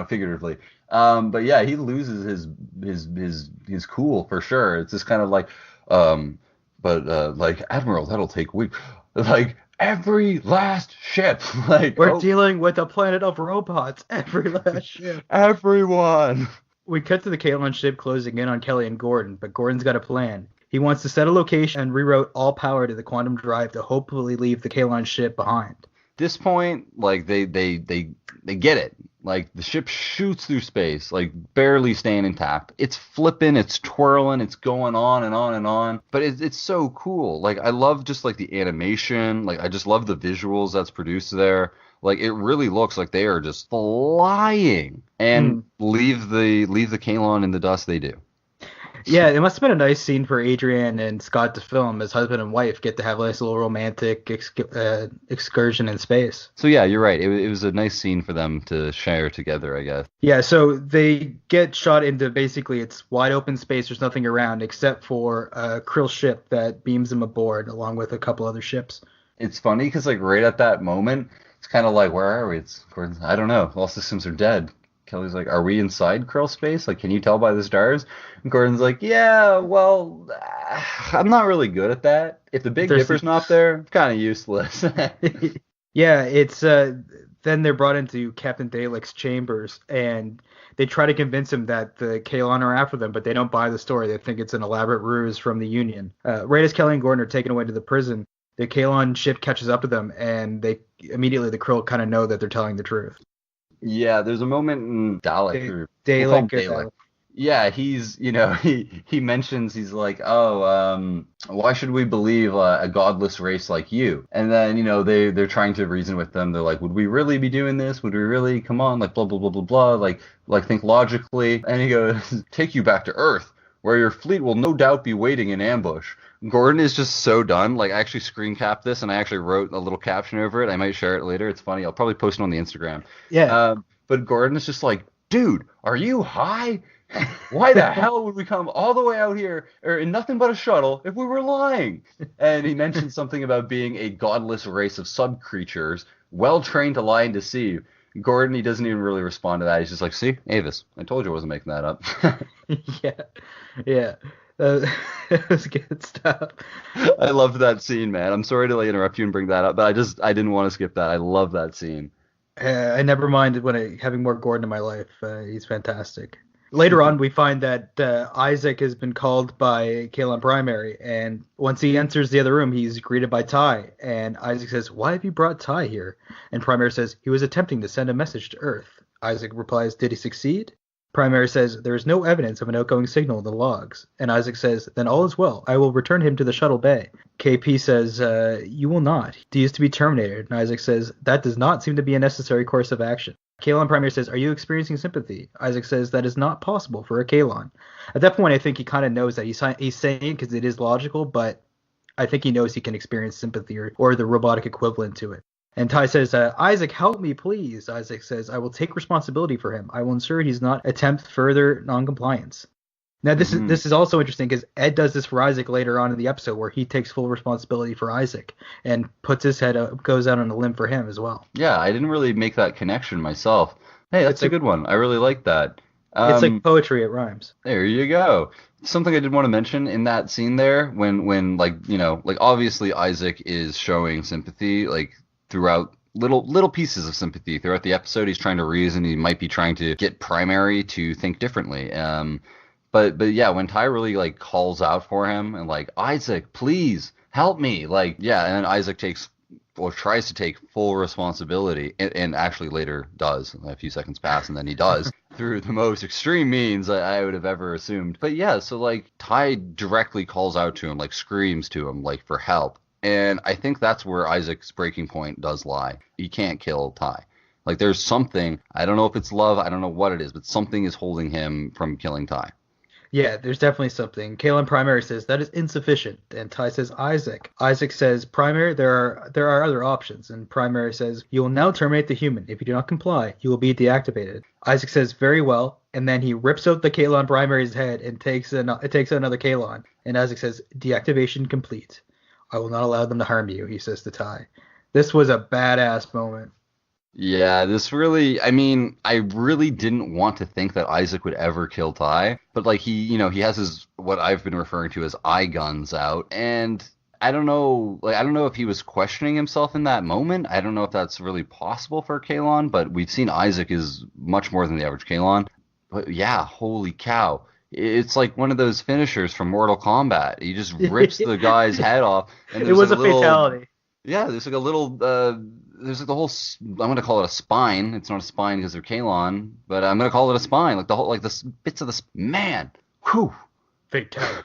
figuratively. But yeah, he loses his cool for sure. It's just kind of like, like Admiral, that'll take weeks. Like every last ship. Like We're dealing with a planet of robots. Every last ship. everyone. We cut to the Kalon ship closing in on Kelly and Gordon, but Gordon's got a plan. He wants to set a location and reroute all power to the quantum drive to hopefully leave the Kalon ship behind. This point, like they get it. Like the ship shoots through space, like barely staying intact. It's flipping, it's twirling, it's going on and on and on. But it's so cool. Like I love just like the animation. Like I just love the visuals that's produced there. Like it really looks like they are just flying and leave the Kalon in the dust. They do. Yeah, it must have been a nice scene for Adrian and Scott to film as husband and wife get to have a nice little romantic excursion in space. So yeah, you're right. It was a nice scene for them to share together, I guess. Yeah, so they get shot into basically it's wide open space. There's nothing around except for a Krill ship that beams them aboard along with a couple other ships. It's funny because like right at that moment, it's kind of like, where are we? It's Gordon's, I don't know. All systems are dead. Kelly's like, are we inside Krill space? Like, can you tell by the stars? And Gordon's like, yeah, well, I'm not really good at that. If the Big Dipper's not there, it's kind of useless. Yeah, it's then they're brought into Captain Dalek's chambers, and they try to convince him that the Kalon are after them, but they don't buy the story. They think it's an elaborate ruse from the Union. Right as Kelly and Gordon are taken away to the prison, the Kalon ship catches up to them, and they immediately the Krill kind of know that they're telling the truth. Yeah, there's a moment in Dalek. Dalek. Yeah, he's, he mentions, he's like, oh, why should we believe a godless race like you? And then, they're trying to reason with them. They're like, would we really be doing this? Would we really? Come on, like, blah, blah, blah, blah, blah. Like think logically. And he goes, take you back to Earth, where your fleet will no doubt be waiting in ambush. Gordon is just so done. Like, I actually screen capped this, and I actually wrote a little caption over it. I might share it later. It's funny. I'll probably post it on the Instagram. Yeah. But Gordon is just like, dude, are you high? Why the hell would we come all the way out here or in nothing but a shuttle if we were lying? And he mentioned something about being a godless race of sub-creatures, well-trained to lie and deceive. Gordon, he doesn't even really respond to that. He's just like, see, Avis, I told you I wasn't making that up. Yeah. It was good stuff. I loved that scene, man. I'm sorry to interrupt you and bring that up, but I didn't want to skip that. I love that scene. I never minded having more Gordon in my life. He's fantastic. Later on, we find that Isaac has been called by Kalon Primary, and once he enters the other room, he's greeted by Ty. And Isaac says, "Why have you brought Ty here?" And Primary says, "He was attempting to send a message to Earth." Isaac replies, "Did he succeed?" Primary says, "There is no evidence of an outgoing signal in the logs." And Isaac says, "Then all is well. I will return him to the shuttle bay." KP says, "You will not. He is to be terminated." And Isaac says, "That does not seem to be a necessary course of action." Kalon Primary says, "Are you experiencing sympathy?" Isaac says, "That is not possible for a Kalon." At that point, I think he kind of knows that he's saying it because it is logical, but I think he knows he can experience sympathy or the robotic equivalent to it. And Ty says, "Isaac, help me, please." Isaac says, "I will take responsibility for him. I will ensure he does not attempt further noncompliance." Now, this is also interesting because Ed does this for Isaac later on in the episode where he takes full responsibility for Isaac and puts his head up, goes out on a limb for him as well. Yeah, I didn't really make that connection myself. Hey, that's a good one. I really like that. It's like poetry, it rhymes. There you go. Something I did want to mention in that scene there when obviously Isaac is showing sympathy throughout little pieces of sympathy throughout the episode. He's trying to reason. He might be trying to get Primary to think differently. But yeah, when Ty really calls out for him and Isaac, please help me. And then Isaac tries to take full responsibility and actually later does. A few seconds pass and then he does. through the most extreme means I would have ever assumed. But yeah, so like Ty directly calls out to him, like screams to him, like for help. And I think that's where Isaac's breaking point does lie. He can't kill Ty. Like there's something, I don't know if it's love, I don't know what it is, but something is holding him from killing Ty. Yeah, there's definitely something. Kalen Primary says that is insufficient, and Ty says Isaac. Isaac says Primary, there are other options, and Primary says you will now terminate the human. If you do not comply, you will be deactivated. Isaac says very well, and then he rips out the Kalon Primary's head and takes out another Kalon. And Isaac says deactivation complete. I will not allow them to harm you, he says to Ty. This was a badass moment. Yeah, this really, I mean, I really didn't want to think that Isaac would ever kill Ty, but like he has his, what I've been referring to as eye guns out, and I don't know if he was questioning himself in that moment. I don't know if that's really possible for Kalon, but we've seen Isaac is much more than the average Kalon. But yeah, holy cow. It's like one of those finishers from Mortal Kombat. He just rips the guy's head off, and It there's like was a a little, fatality. yeah, there's like a little, there's like the whole, I'm going to call it a spine. It's not a spine because they're Kalon, but I'm going to call it a spine. Like the whole, like the bits of the, man, whew. Fatality.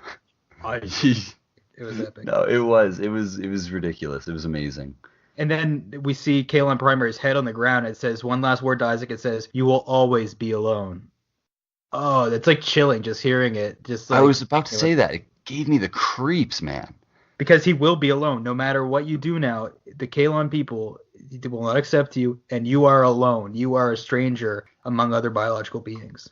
It was epic. No, it was ridiculous. It was amazing. And then we see Kalen Primary's head on the ground. It says one last word to Isaac. It says, "You will always be alone." Oh, that's like chilling just hearing it. Just I like was about to say that. It gave me the creeps, man. because he will be alone no matter what you do now. The Kalon people they will not accept you, and you are alone. You are a stranger among other biological beings.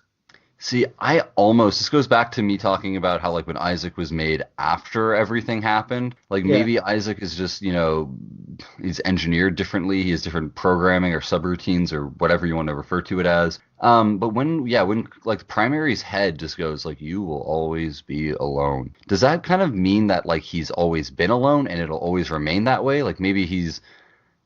See, this goes back to me talking about how, like, when Isaac was made after everything happened, like, Yeah. maybe Isaac is just, he's engineered differently. He has different programming or subroutines or whatever you want to refer to it as. But when, like, the primary's head just goes, like, you will always be alone. Does that kind of mean that, like, he's always been alone and it'll always remain that way? Like, maybe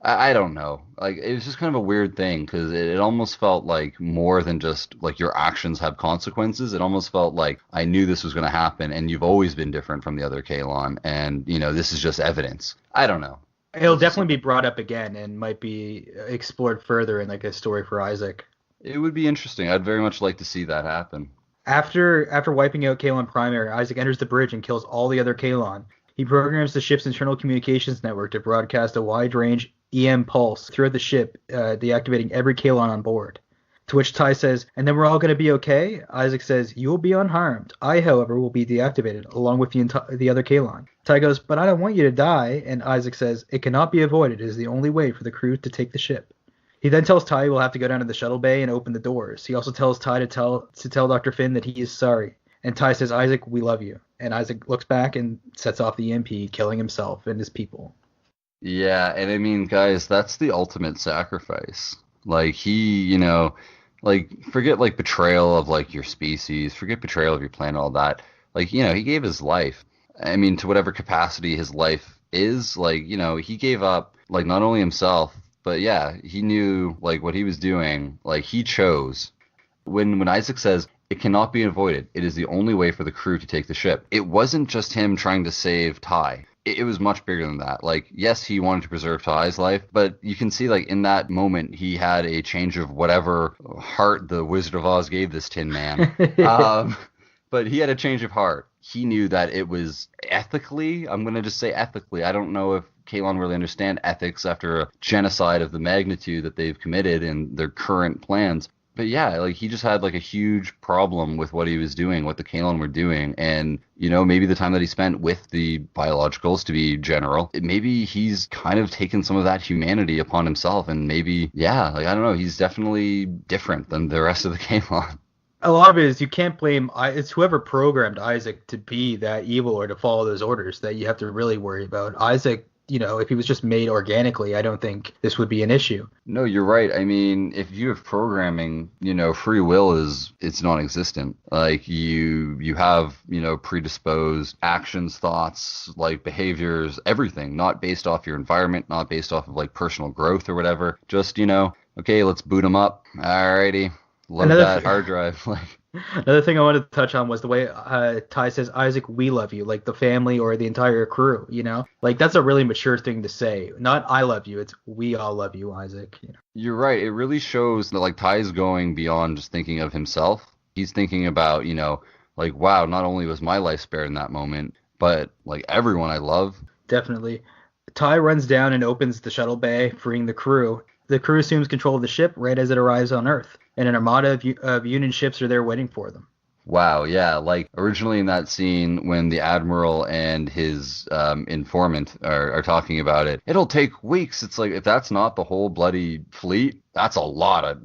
I don't know. Like, it was just kind of a weird thing because it almost felt like more than just like your actions have consequences. It almost felt like I knew this was going to happen, and you've always been different from the other Kalon, and this is just evidence. I don't know. It'll definitely be brought up again and might be explored further in like a story for Isaac. It would be interesting. I'd very much like to see that happen. After wiping out Kalon Primary, Isaac enters the bridge and kills all the other Kalon. He programs the ship's internal communications network to broadcast a wide-range EM pulse throughout the ship, deactivating every Kalon on board. To which Ty says, "And then we're all going to be okay?" Isaac says, "You will be unharmed. I, however, will be deactivated, along with the other Kalon." Ty goes, "But I don't want you to die." And Isaac says, "It cannot be avoided. It is the only way for the crew to take the ship." He then tells Ty he will have to go down to the shuttle bay and open the doors. He also tells Ty to tell Dr. Finn that he is sorry. And Ty says, "Isaac, we love you." And Isaac looks back and sets off the EMP, killing himself and his people. Yeah, and I mean, guys, that's the ultimate sacrifice. Like he, like forget like betrayal of like your species, forget betrayal of your planet, all that. Like, he gave his life. I mean, to whatever capacity his life is, like, he gave up like not only himself, but yeah, he knew like what he was doing. Like he chose. When Isaac says it cannot be avoided, it is the only way for the crew to take the ship. It wasn't just him trying to save Ty. It was much bigger than that. Like, yes, he wanted to preserve Ty's life, but you can see, like, in that moment, he had a change of whatever heart the Wizard of Oz gave this Tin Man. But he had a change of heart. He knew that it was ethically, I'm going to just say ethically. I don't know if Kalon really understand ethics after a genocide of the magnitude that they've committed in their current plans. But yeah, like he just had like a huge problem with what he was doing, what the Kalon were doing. And, maybe the time that he spent with the biologicals, to be general, maybe he's kind of taken some of that humanity upon himself. And maybe, yeah, like I don't know, he's definitely different than the rest of the Kalon. A lot of it is you can't blame it's whoever programmed Isaac to be that evil or to follow those orders that you have to really worry about. Isaac, if he was just made organically, I don't think this would be an issue. No, you're right. I mean, if you have programming, free will it's non-existent. Like you have, predisposed actions, thoughts, like behaviors, everything, not based off your environment, not based off of like personal growth or whatever. Just, okay, let's boot them up. Alrighty. Load that hard drive. Like Another thing I wanted to touch on was the way Ty says, Isaac, we love you, like the family or the entire crew, you know? Like that's a really mature thing to say. Not I love you, it's we all love you, Isaac. You know? You're right. It really shows that like Ty's going beyond just thinking of himself. He's thinking about, like, wow, not only was my life spared in that moment, but like everyone I love. Definitely. Ty runs down and opens the shuttle bay, freeing the crew. The crew assumes control of the ship right as it arrives on Earth, and an armada of Union ships are there waiting for them. Wow, yeah, like originally in that scene when the admiral and his informant are talking about it, it'll take weeks. It's like if that's not the whole bloody fleet, that's a lot of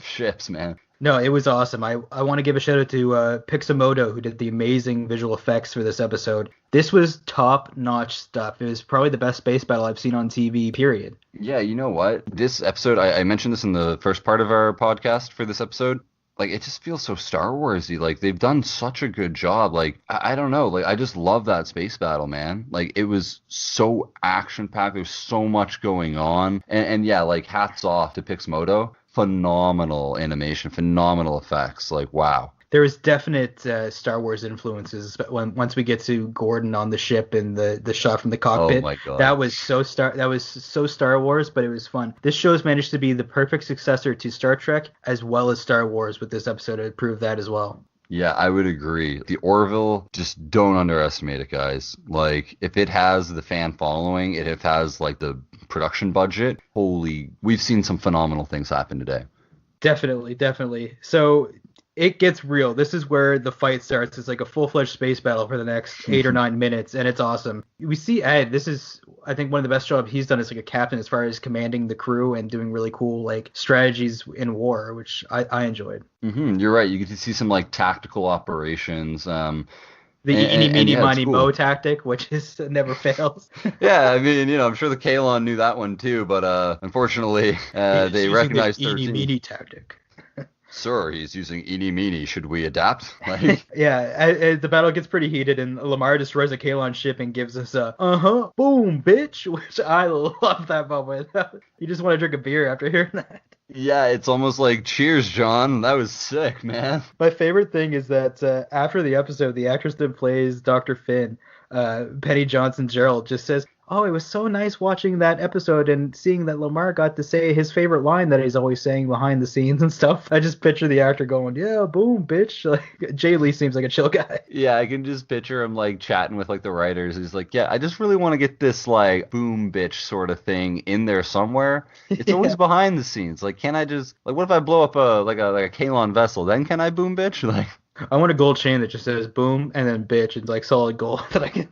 ships, man. No, it was awesome. I want to give a shout out to Pixamoto, who did the amazing visual effects for this episode. This was top-notch stuff. It was probably the best space battle I've seen on TV, period. Yeah, you know what? This episode, I mentioned this in the first part of our podcast for this episode. Like, it just feels so Star Warsy. Like, they've done such a good job. Like, I don't know. Like, I just love that space battle, man. Like, it was so action-packed. There's so much going on. And yeah, like, hats off to Pixmoto. Phenomenal animation, phenomenal effects. Like, wow. There was definite Star Wars influences once we get to Gordon on the ship and the shot from the Oh cockpit. my God. That was so Star Wars, but it was fun. This show's managed to be the perfect successor to Star Trek as well as Star Wars with this episode. It proved that as well. Yeah, I would agree. The Orville, just don't underestimate it, guys. Like, if it has the fan following, if it has, like, the production budget, we've seen some phenomenal things happen today. Definitely, definitely. So it gets real. This is where the fight starts. It's like a full-fledged space battle for the next 8 or 9 minutes, and it's awesome. We see Ed. This is, I think, one of the best jobs he's done as like a captain as far as commanding the crew and doing really cool like strategies in war, which I enjoyed. You're right. You get to see some like tactical operations. The eeny, And meeny, yeah, it's miny, cool. mo tactic, which is never fails. Yeah, I mean, I'm sure the Kalon knew that one too, but unfortunately, He's they using the recognized eeny, 13. meeny tactic. Sir, he's using eeny meeny. Should we adapt? Like, Yeah, the battle gets pretty heated, and Lamar destroys a Kalon ship and gives us a boom, bitch, which I love that moment. You just want to drink a beer after hearing that. yeah, it's almost like, cheers, John. That was sick, man. My favorite thing is that after the episode, the actress that plays Dr. Finn, Penny Johnson Gerald, just says, "Oh, it was so nice watching that episode and seeing that Lamar got to say his favorite line that he's always saying behind the scenes and stuff." I just picture the actor going, "Yeah, boom, bitch." Like Jay Lee seems like a chill guy. Yeah, I can just picture him like chatting with like the writers. He's like, yeah, I just really want to get this like boom bitch sort of thing in there somewhere. It's always Yeah. behind the scenes. Like, can I just like what if I blow up a Kalon vessel? Then can I boom bitch? Like, I want a gold chain that just says boom and then bitch and like solid gold that I can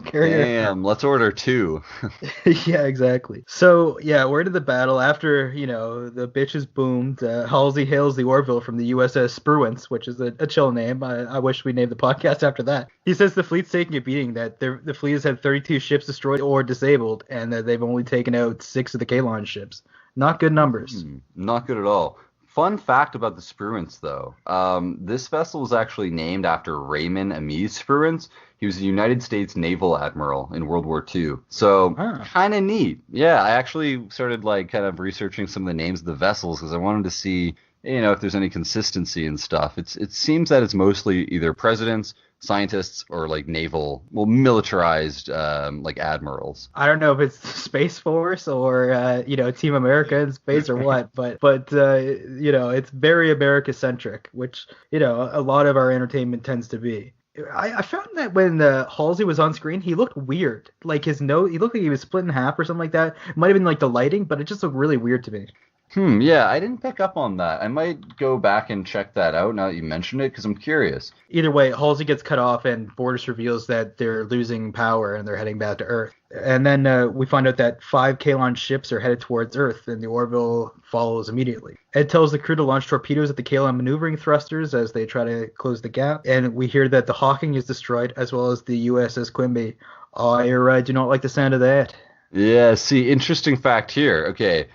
carry around. damn, let's order two. Yeah, exactly. So, yeah, we're into the battle. After, the bitches boomed, Halsey hails the Orville from the USS Spruance, which is a chill name. I wish we named the podcast after that. He says the fleet's taking a beating, that the fleet has had 32 ships destroyed or disabled, and that they've only taken out 6 of the Kalon ships. Not good numbers. Not good at all. Fun fact about the Spruance, though. This vessel was actually named after Raymond Ames Spruance. He was a United States naval admiral in World War II. So, kind of neat. Yeah, I actually started, like, kind of researching some of the names of the vessels because I wanted to see, if there's any consistency and stuff. It seems that it's mostly either presidents, scientists, or, like, militarized, like, admirals. I don't know if it's the Space Force or Team America in space or what, but it's very America centric, which a lot of our entertainment tends to be. I found that when Halsey was on screen, he looked weird. Like his nose, he looked like he was split in half or something like that. It might have been like the lighting, but it just looked really weird to me. Yeah, I didn't pick up on that. I might go back and check that out now that you mentioned it, because I'm curious. Either way, Halsey gets cut off, and Borders reveals that they're losing power and they're heading back to Earth. And then we find out that 5 Kalon ships are headed towards Earth, and the Orville follows immediately. Ed tells the crew to launch torpedoes at the Kalon maneuvering thrusters as they try to close the gap. And we hear that the Hawking is destroyed, as well as the USS Quimby. I do not like the sound of that. Yeah, see, interesting fact here. Okay.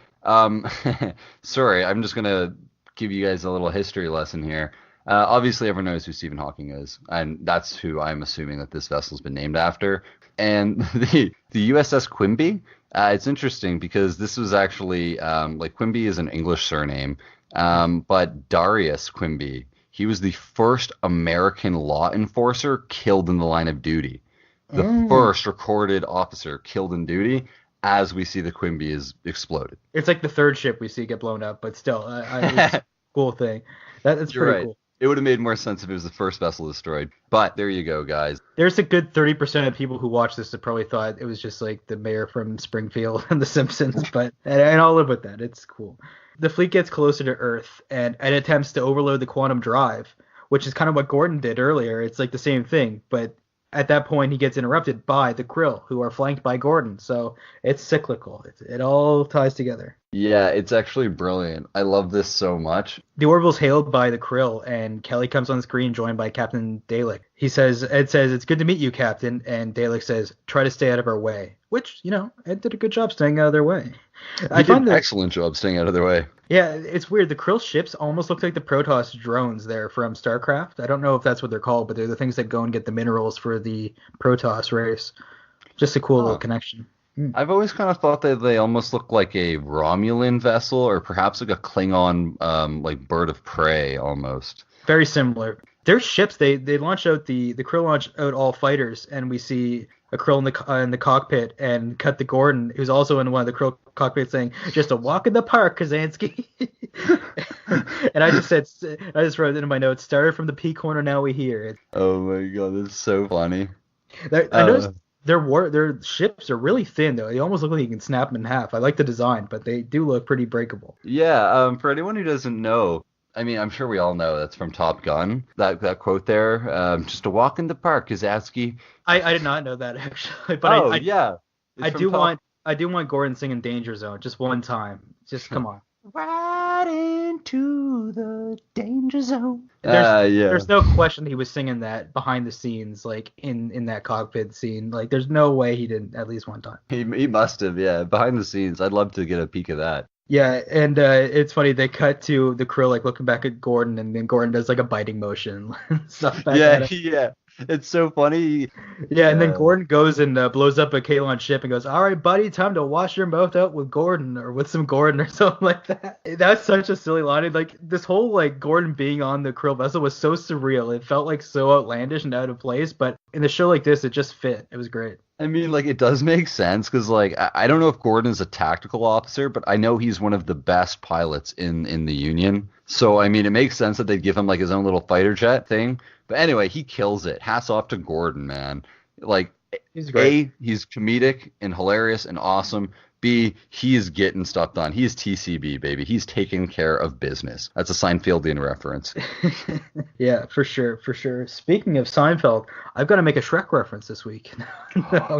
Sorry, I'm just gonna give you guys a little history lesson here. Obviously, everyone knows who Stephen Hawking is, and that's who I'm assuming that this vessel's been named after. And the USS Quimby, it's interesting because this was actually like Quimby is an English surname, but Darius Quimby, he was the first American law enforcer killed in the line of duty. The Mm. first recorded officer killed in duty as we see the Quimby is exploded. It's like the third ship we see get blown up, but still, it's a cool thing. That's You're pretty right. cool. It would have made more sense if it was the first vessel destroyed. But there you go, guys. There's a good 30% of people who watch this that probably thought it was just like the mayor from Springfield and The Simpsons, but and I'll live with that. It's cool. The fleet gets closer to Earth and attempts to overload the quantum drive, which is kind of what Gordon did earlier. It's like the same thing, but at that point he gets interrupted by the Krill, who are flanked by Gordon. So it's cyclical. It all ties together. Yeah, it's actually brilliant. I love this so much. The Orville's hailed by the Krill, and Kelly comes on screen joined by Captain Dalek. Ed says, "It's good to meet you, Captain," and Dalek says, "Try to stay out of our way," which, Ed did a good job staying out of their way. He did an excellent job staying out of their way. Yeah, it's weird. The Krill ships almost look like the Protoss drones there from StarCraft. I don't know if that's what they're called, but they're the things that go and get the minerals for the Protoss race. Just a cool little connection. I've always kind of thought that they almost look like a Romulan vessel, or perhaps like a Klingon, like bird of prey almost. Very similar. Their ships, they launch out the Krill launch out all fighters, and we see a Krill in the cockpit and cut to Gordon, who's also in one of the Krill cockpits, saying, "Just a walk in the park, Kazansky." And I just wrote it in my notes, "Started from the P corner, now we hear." Oh my god, that's so funny. I noticed their ships are really thin though. They almost look like you can snap them in half. I like the design, but they do look pretty breakable. Yeah, for anyone who doesn't know, I mean, I'm sure we all know that's from Top Gun. That quote there, just a walk in the park, Kazatsky. I did not know that actually, but yeah, I do want Gordon singing Danger Zone just one time. Just come on. Right into the danger zone. There's no question he was singing that behind the scenes, like in that cockpit scene. Like, there's no way he didn't at least one time. He must have, yeah. Behind the scenes, I'd love to get a peek of that. Yeah, and it's funny, they cut to the Krill like looking back at Gordon, and then Gordon does like a biting motion, stuff back at him. Yeah. It's so funny. Yeah, and then Gordon goes and blows up a Kalon ship and goes, "All right, buddy, time to wash your mouth out with Gordon," or with some Gordon or something like that. That's such a silly line. Like, this whole like Gordon being on the Krill vessel was so surreal. It felt like so outlandish and out of place, but in a show like this, it just fit. It was great. I mean, like, it does make sense because, like, I don't know if Gordon is a tactical officer, but I know he's one of the best pilots in the Union. So, I mean, it makes sense that they'd give him, like, his own little fighter jet thing. But anyway, he kills it. Hats off to Gordon, man. Like, He's great. A, he's comedic and hilarious and awesome. B, he's getting stuff done. He's TCB, baby. He's taking care of business. That's a Seinfeldian reference. Yeah, for sure, for sure. Speaking of Seinfeld, I've got to make a Shrek reference this week.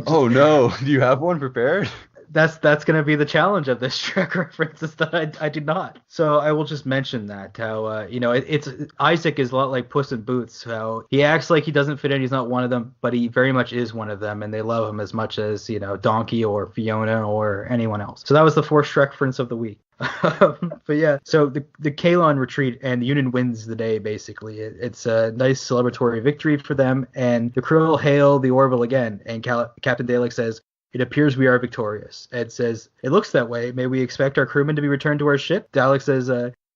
Oh, no. Do you have one prepared? That's going to be the challenge of this Shrek reference, is that I did not. So I will just mention that how it's Isaac is a lot like Puss in Boots. How he acts like he doesn't fit in, he's not one of them, but he very much is one of them, and they love him as much as Donkey or Fiona or anyone else. So that was the fourth Shrek reference of the week. But yeah, so the Kalon retreat and the Union wins the day basically. It's a nice celebratory victory for them, and the Krill hail the Orville again, and Captain Dalek says, "It appears we are victorious." Ed says, "It looks that way. May we expect our crewmen to be returned to our ship?" Dalek says,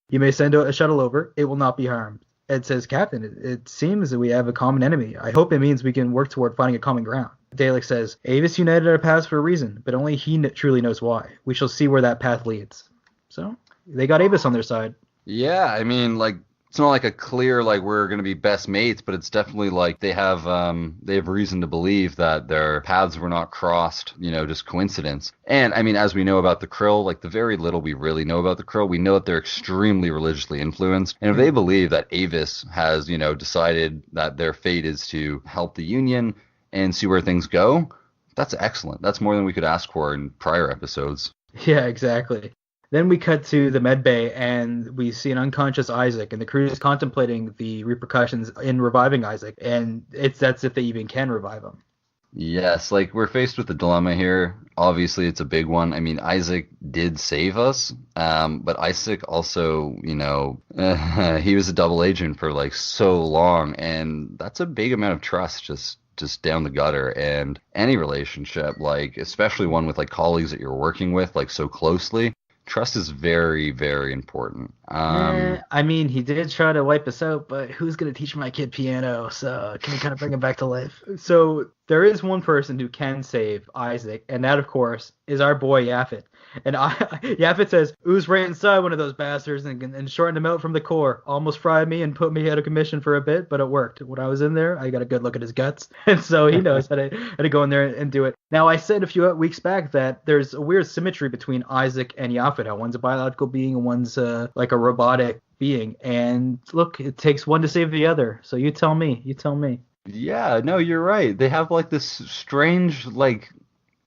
"You may send a shuttle over. It will not be harmed." Ed says, "Captain, it seems that we have a common enemy. I hope it means we can work toward finding a common ground." Dalek says, "Avis united our paths for a reason, but only he truly knows why. We shall see where that path leads." So they got Avis on their side. Yeah, I mean, like, it's not like a clear, like, we're going to be best mates, but it's definitely like they have reason to believe that their paths were not crossed, just coincidence. And I mean, as we know about the Krill, like, the very little we really know about the Krill, we know that they're extremely religiously influenced. And if they believe that Avis has, decided that their fate is to help the Union and see where things go, that's excellent. That's more than we could ask for in prior episodes. Yeah, exactly. Then we cut to the med bay, and we see an unconscious Isaac, and the crew is contemplating the repercussions in reviving Isaac, and that's if they even can revive him. Yes, like, we're faced with a dilemma here. Obviously, it's a big one. I mean, Isaac did save us, but Isaac also, he was a double agent for, like, so long, and that's a big amount of trust just down the gutter. And any relationship, like, especially one with, like, colleagues that you're working with, like, so closely, trust is very, very important. I mean, he did try to wipe us out, but who's gonna teach my kid piano? So can we kind of bring him back to life? So there is one person who can save Isaac, and that, of course, is our boy Yaphit. And Yaphit says, "Ooze right inside one of those bastards and shortened him out from the core. Almost fried me and put me out of commission for a bit, but it worked. When I was in there, I got a good look at his guts, and so he knows how to go in there and do it." Now, I said a few weeks back that there's a weird symmetry between Isaac and Yaphit. How one's a biological being and one's like a robotic being. And look, it takes one to save the other. So you tell me. You tell me. Yeah, no, you're right. They have like this strange like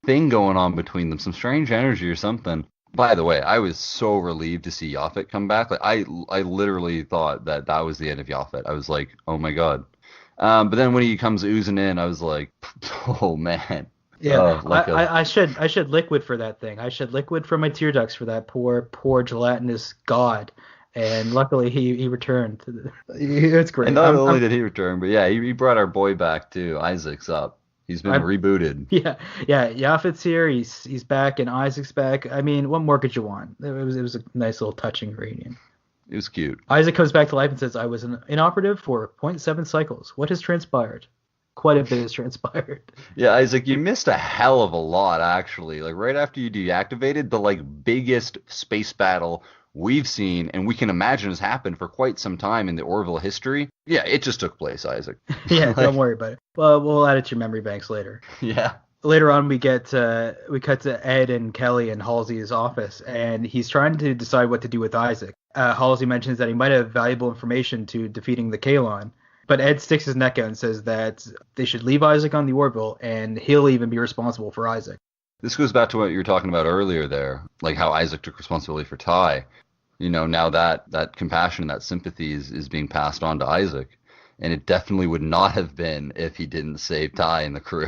thing going on between them, some strange energy or something. By the way, I was so relieved to see Yaphit come back. Like I literally thought that that was the end of Yaphit. I was like, oh my God. But then when he comes oozing in, I was like, oh man. Yeah, I should liquid for that thing. I should liquid for my tear ducts for that poor gelatinous god. And luckily he returned. It's great. And not only did he return, but yeah, he brought our boy back too. Isaac's up. He's been rebooted. Yeah. Yaphit's here. He's back, and Isaac's back. I mean, what more could you want? It was a nice little touching reunion. It was cute. Isaac comes back to life and says, "I was an inoperative for zero point 0.7 cycles. What has transpired?" Quite a bit has transpired. Yeah, Isaac, you missed a hell of a lot actually. Like right after you deactivated, the like biggest space battle we've seen and we can imagine has happened for quite some time in the Orville history. Yeah, it just took place, Isaac. Yeah, don't worry about it. Well, we'll add it to your memory banks later. Yeah. Later on, we cut to Ed and Kelly in Halsey's office, and he's trying to decide what to do with Isaac. Halsey mentions that he might have valuable information to defeating the Kalon, but Ed sticks his neck out and says that they should leave Isaac on the Orville, and he'll even be responsible for Isaac. This goes back to what you were talking about earlier there, like how Isaac took responsibility for Ty. You know, now that compassion, that sympathy is being passed on to Isaac. And it definitely would not have been if he didn't save Ty and the crew.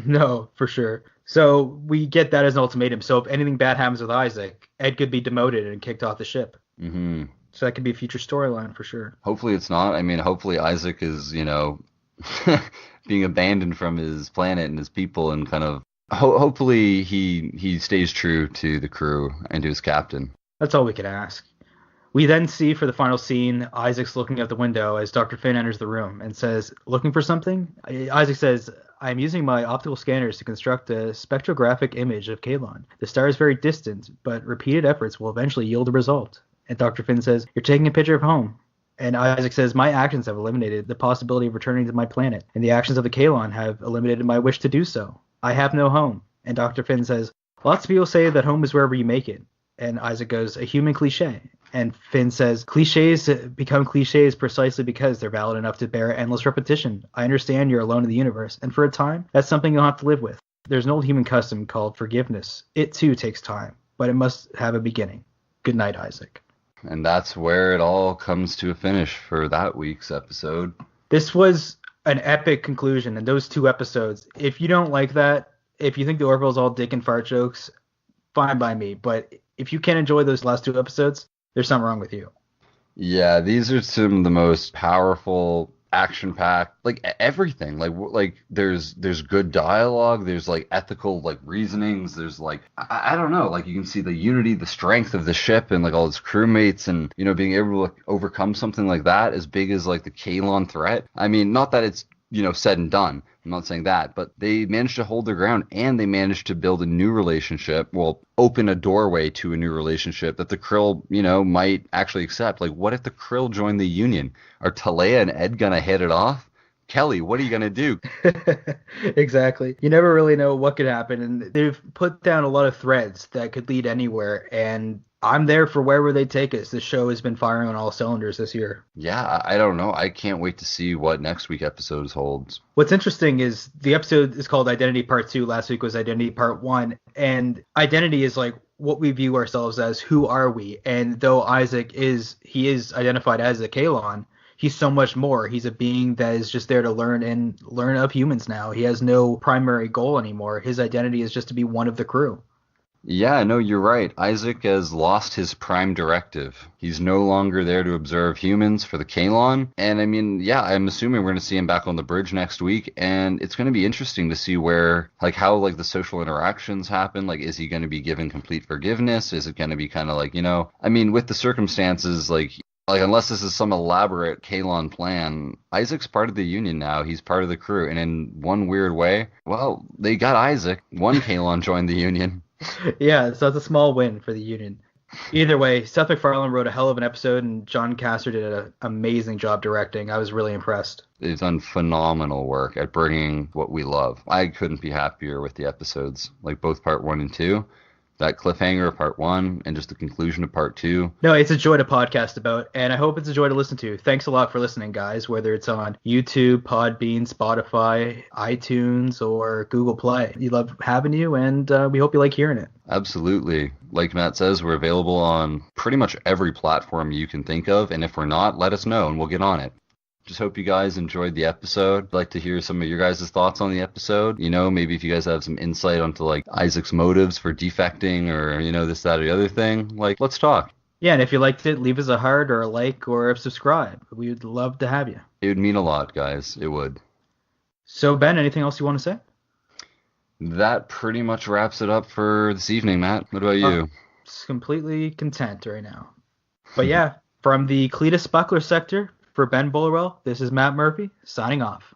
No, for sure. So we get that as an ultimatum. So if anything bad happens with Isaac, Ed could be demoted and kicked off the ship. Mm-hmm. So that could be a future storyline for sure. Hopefully it's not. I mean, hopefully Isaac is, being abandoned from his planet and his people and kind of hopefully he stays true to the crew and to his captain. That's all we can ask. We then see for the final scene, Isaac's looking out the window as Dr. Finn enters the room and says, "Looking for something?" Isaac says, "I am using my optical scanners to construct a spectrographic image of Kalon. The star is very distant, but repeated efforts will eventually yield a result." And Dr. Finn says, "You're taking a picture of home." And Isaac says, "My actions have eliminated the possibility of returning to my planet, and the actions of the Kalon have eliminated my wish to do so. I have no home." And Dr. Finn says, "Lots of people say that home is wherever you make it." And Isaac goes, "A human cliche." And Finn says, "Cliches become cliches precisely because they're valid enough to bear endless repetition. I understand you're alone in the universe, and for a time, that's something you'll have to live with. There's an old human custom called forgiveness. It too takes time, but it must have a beginning. Good night, Isaac." And that's where it all comes to a finish for that week's episode. This was an epic conclusion, and those 2 episodes, if you don't like that, if you think the Orville's all dick and fart jokes, fine by me, but if you can't enjoy those last 2 episodes, there's something wrong with you. Yeah, these are some of the most powerful, action-packed, like everything. Like there's good dialogue, there's like ethical like reasonings, there's like I don't know, like you can see the unity, the strength of the ship and like all its crewmates and being able to overcome something like that as big as like the Kalon threat. I mean, not that it's said and done. I'm not saying that, but they managed to hold their ground and they managed to build a new relationship. Well, open a doorway to a new relationship that the Krill, might actually accept. Like, what if the Krill join the Union? Are Talea and Ed gonna hit it off? Kelly, what are you gonna do? Exactly. You never really know what could happen, and they've put down a lot of threads that could lead anywhere, and I'm there for wherever they take us. The show has been firing on all cylinders this year. Yeah, I don't know. I can't wait to see what next week episodes holds. What's interesting is the episode is called Identity Part 2. Last week was Identity Part 1. And identity is like what we view ourselves as. Who are we? And though Isaac is identified as a Kalon, he's so much more. He's a being that is just there to learn of humans now. He has no primary goal anymore. His identity is just to be one of the crew. Yeah, no, you're right. Isaac has lost his prime directive. He's no longer there to observe humans for the Kalon. And I mean, yeah, I'm assuming we're going to see him back on the bridge next week. And it's going to be interesting to see where, like, how, like, the social interactions happen. Like, is he going to be given complete forgiveness? Is it going to be kind of like, I mean, with the circumstances, like, unless this is some elaborate Kalon plan, Isaac's part of the Union now. He's part of the crew. And in one weird way, well, they got Isaac. One Kalon joined the Union. Yeah, so it's a small win for the Union. Either way, Seth MacFarlane wrote a hell of an episode, and John Castor did an amazing job directing. I was really impressed. They've done phenomenal work at bringing what we love. I couldn't be happier with the episodes, like both part one and two. That cliffhanger of part one and just the conclusion of part two. No, it's a joy to podcast about, and I hope it's a joy to listen to. Thanks a lot for listening, guys, whether it's on YouTube, Podbean, Spotify, iTunes, or Google Play. We love having you, and we hope you like hearing it. Absolutely. Like Matt says, we're available on pretty much every platform you can think of, and if we're not, let us know and we'll get on it. Just hope you guys enjoyed the episode. I'd like to hear some of your guys' thoughts on the episode. Maybe if you guys have some insight onto like Isaac's motives for defecting or, this, that, or the other thing. Like, let's talk. Yeah, and if you liked it, leave us a heart or a like or a subscribe. We would love to have you. It would mean a lot, guys. It would. So, Ben, anything else you want to say? That pretty much wraps it up for this evening, Matt. What about you? It's completely content right now. But yeah, from the Cletus Buckler sector, for Ben Bullerwell, this is Matt Murphy, signing off.